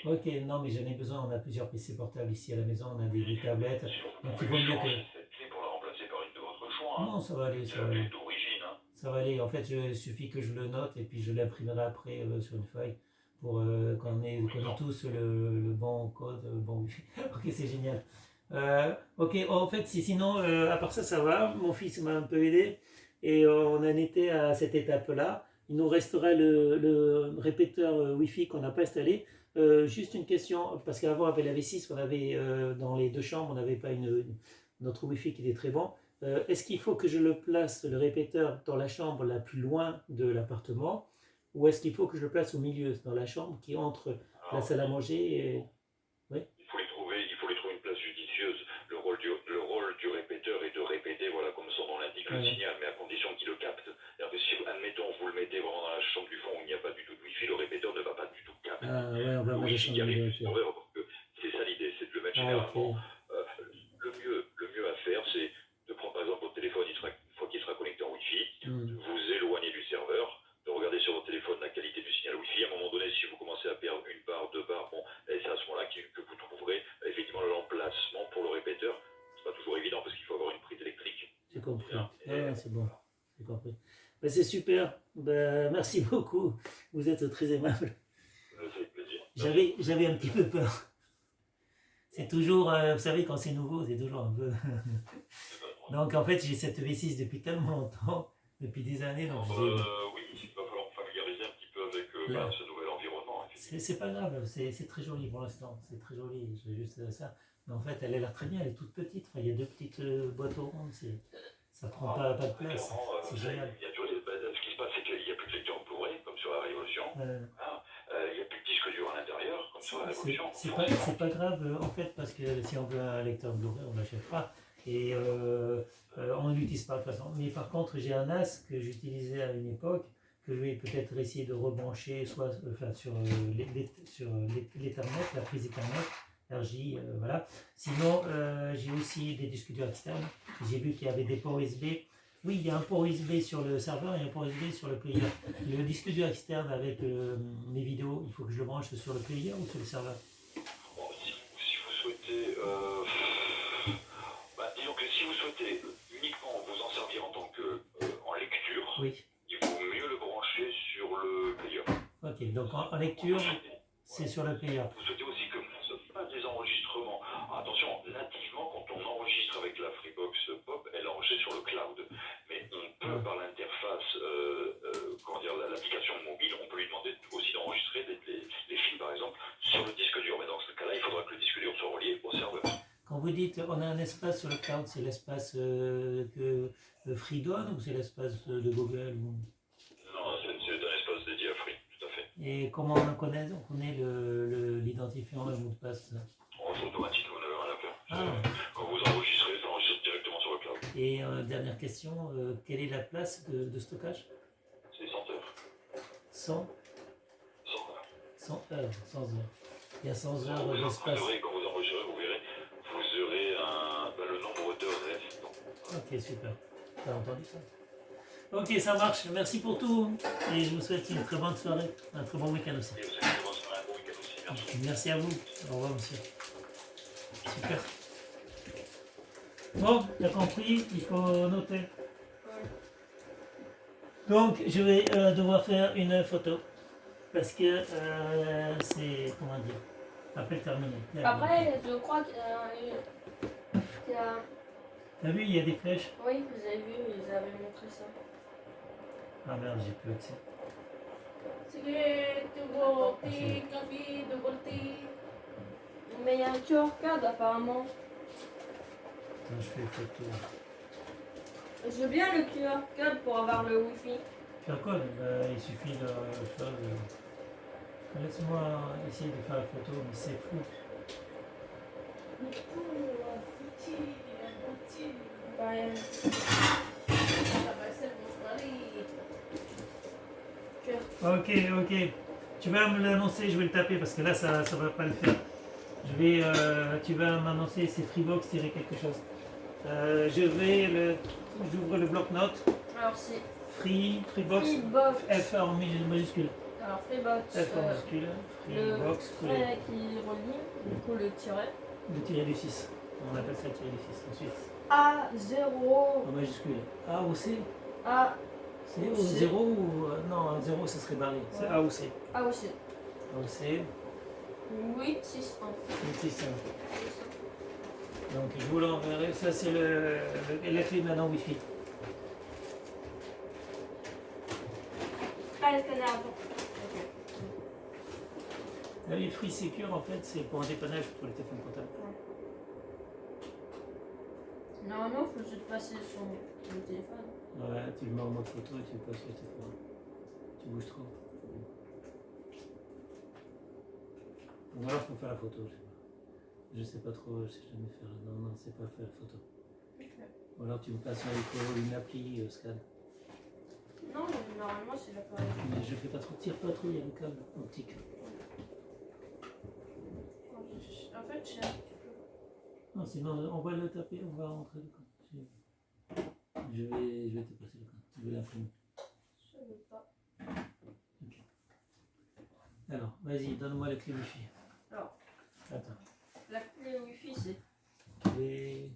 Ok, non, mais j'en ai besoin. On a plusieurs PC portables ici à la maison. On a des tablettes. Si vous Donc il pouvez vaut mieux changer que. cette clé pour la remplacer par une de votre choix. Hein. Non, ça va aller, C'est ça va la clé aller. d'origine. Hein. Ça va aller. En fait, il suffit que je le note et puis je l'imprimerai après sur une feuille pour qu'on ait tous le bon code, le bon wifi. Ok, c'est génial. Ok, en fait, sinon, à part ça, ça va. Mon fils m'a un peu aidé et on en était à cette étape-là. Il nous restera le répéteur Wi-Fi qu'on n'a pas installé. Juste une question, parce qu'avant avec la V6, on avait dans les deux chambres, on n'avait pas notre Wi-Fi qui était très bon. Est-ce qu'il faut que je le place, le répéteur, dans la chambre la plus loin de l'appartement, ou est-ce qu'il faut que je le place au milieu, dans la chambre qui entre la salle à manger et... Il faut lui trouver une place judicieuse. Le rôle du répéteur est de répéter, voilà, comme son nom l'indique, le signal, mais à condition qu'il le capte. C'est-à-dire que si, admettons, vous le mettez vraiment dans la chambre du fond où il n'y a pas du tout de wifi, le répéteur ne va pas du tout capter. Ah ouais, on va Le manger wifi sur qui le arrive du répéteur. serveur, parce que c'est ça l'idée, c'est de le mettre Ah, généralement. ok. Le mieux à faire, c'est de prendre par exemple votre téléphone, une fois qu'il sera connecté en wifi, de vous éloigner du serveur, de regarder sur votre téléphone la qualité du signal wifi. À un moment donné, si vous commencez à perdre une barre, deux barres, bon, et c'est à ce moment-là que vous trouverez effectivement l'emplacement pour le répéteur. C'est pas toujours évident parce qu'il faut avoir une prise électrique. J'ai compris. C'est bon. J'ai compris. Ben, c'est super. Ben, merci beaucoup. Vous êtes très aimable. Ça fait plaisir. J'avais un petit peu peur. C'est toujours, vous savez, quand c'est nouveau, c'est toujours un peu... Donc en fait, j'ai cette V6 depuis tellement longtemps, depuis des années. Donc Oui, il va falloir familiariser un petit peu avec ce nouvel environnement. c'est pas grave, c'est très joli pour l'instant. C'est très joli, j'ai juste ça. Mais en fait, elle a l'air très bien, elle est toute petite. Enfin, il y a deux petites boîtes au rond, ça prend pas de place. C'est génial. Il y a toujours ce qui se passe, c'est qu'il n'y a plus de lecteur Blu-ray, comme sur la Révolution. Il n'y a plus de disque dur à l'intérieur, comme sur la Révolution. C'est pas grave, en fait, parce que si on veut un lecteur Blu-ray, on ne l'achète pas. Et on ne l'utilise pas de toute façon. Mais par contre, j'ai un NAS que j'utilisais à une époque, que je vais peut-être essayer de rebrancher, soit sur l'Ethernet, la prise Ethernet, RJ, voilà. Sinon, j'ai aussi des disques durs externes. J'ai vu qu'il y avait des ports USB. Oui, il y a un port USB sur le serveur et un port USB sur le player. Le disque dur externe avec mes vidéos, il faut que je le branche sur le player ou sur le serveur? Bon, si vous souhaitez... disons que si vous souhaitez uniquement vous en servir en tant que en lecture, oui. Il vaut mieux le brancher sur le player. Ok, donc en lecture, c'est sur le player. Vous souhaitez aussi que ce soit pas des enregistrements. Attention, nativement, quand on enregistre avec la Freebox Pop, elle enregistre sur le cloud. Mais on peut, par l'interface, l'application mobile, on peut lui demander aussi d'enregistrer les films, par exemple, sur le disque dur. Mais dans ce cas-là, il faudra que le disque dur soit relié au serveur. Quand vous dites on a un espace sur le cloud, c'est l'espace que Free donne ou c'est l'espace de Google ou... Non, c'est un espace dédié à Free, tout à fait. Et comment on connaît l'identifiant, le mot de passe? C'est automatique, vous n'avez rien à faire. Quand vous enregistrez, ça enregistre directement sur le cloud. Et dernière question, quelle est la place de stockage? C'est 100 heures. 100 heures. 100 heures, 100 heures. Il y a 100 heures Vous d'espace. quand vous enregistrez, vous verrez, vous aurez le nombre d'heures restant. Ok, super. T'as entendu ça? Ok, ça marche. Merci pour tout. Et je vous souhaite une très bonne soirée, un très bon week-end aussi. Et vous avez une bonne soirée, un bon week-end aussi. Merci. Merci à vous. Au revoir, monsieur. Super. Bon, t'as compris, il faut noter. Donc, je vais devoir faire une photo. Parce que c'est, comment dire, après terminé. Après, je crois qu'il y a... T'as vu, il y a des flèches. Oui, vous avez vu, ils avaient montré ça. Ah merde, j'ai plus accès. Mais il y a un QR code apparemment. Attends, je fais une photo. Je veux bien le QR code pour avoir le Wi-Fi. QR code, il suffit de faire... Laisse-moi essayer de faire la photo, mais c'est flou. Ok. Tu vas me l'annoncer, je vais le taper parce que là ça va pas le faire. Tu vas m'annoncer c'est Freebox quelque chose. J'ouvre le bloc-notes. Alors c'est Freebox Freebox. F en majuscule. Alors Freebox, F majuscule, le Freebox, trait qui relie, du coup le tiret. le tiré du 6. On appelle ça le tiré du 6. Ensuite, A0, en majuscule, A ou C. A, C'est au C. 0 ou. Non, un 0 ça serait barré. C'est Ouais. A ou C. A aussi. A ou C, 8, 6, 1. 8, 6, 5. Donc je vous l'enverrai. Ça c'est la clé maintenant Wi-Fi. Ah, le scanner avant. La Wi-Fi Secure en fait c'est pour un dépannage pour le téléphone portable. Normalement, il faut juste passer sur le téléphone. Ouais, tu le mets en mode photo et tu le passes sur le téléphone. Tu bouges trop. Ou alors faut faire la photo, je sais pas trop, je sais jamais faire. Non, c'est pas faire la photo. Ou alors tu me passes une appli scan. Non, mais normalement, c'est l'appareil. Mais je fais pas trop, tire pas trop, il y a le câble optique. En fait, j'ai un petit peu. Non, sinon on va le taper, on va rentrer le code. Je vais te passer le code, je vais l'imprimer. Je ne veux pas. Alors, vas-y, donne-moi la clé Wi-Fi. Alors, Attends. la clé Wi-Fi, c'est Clé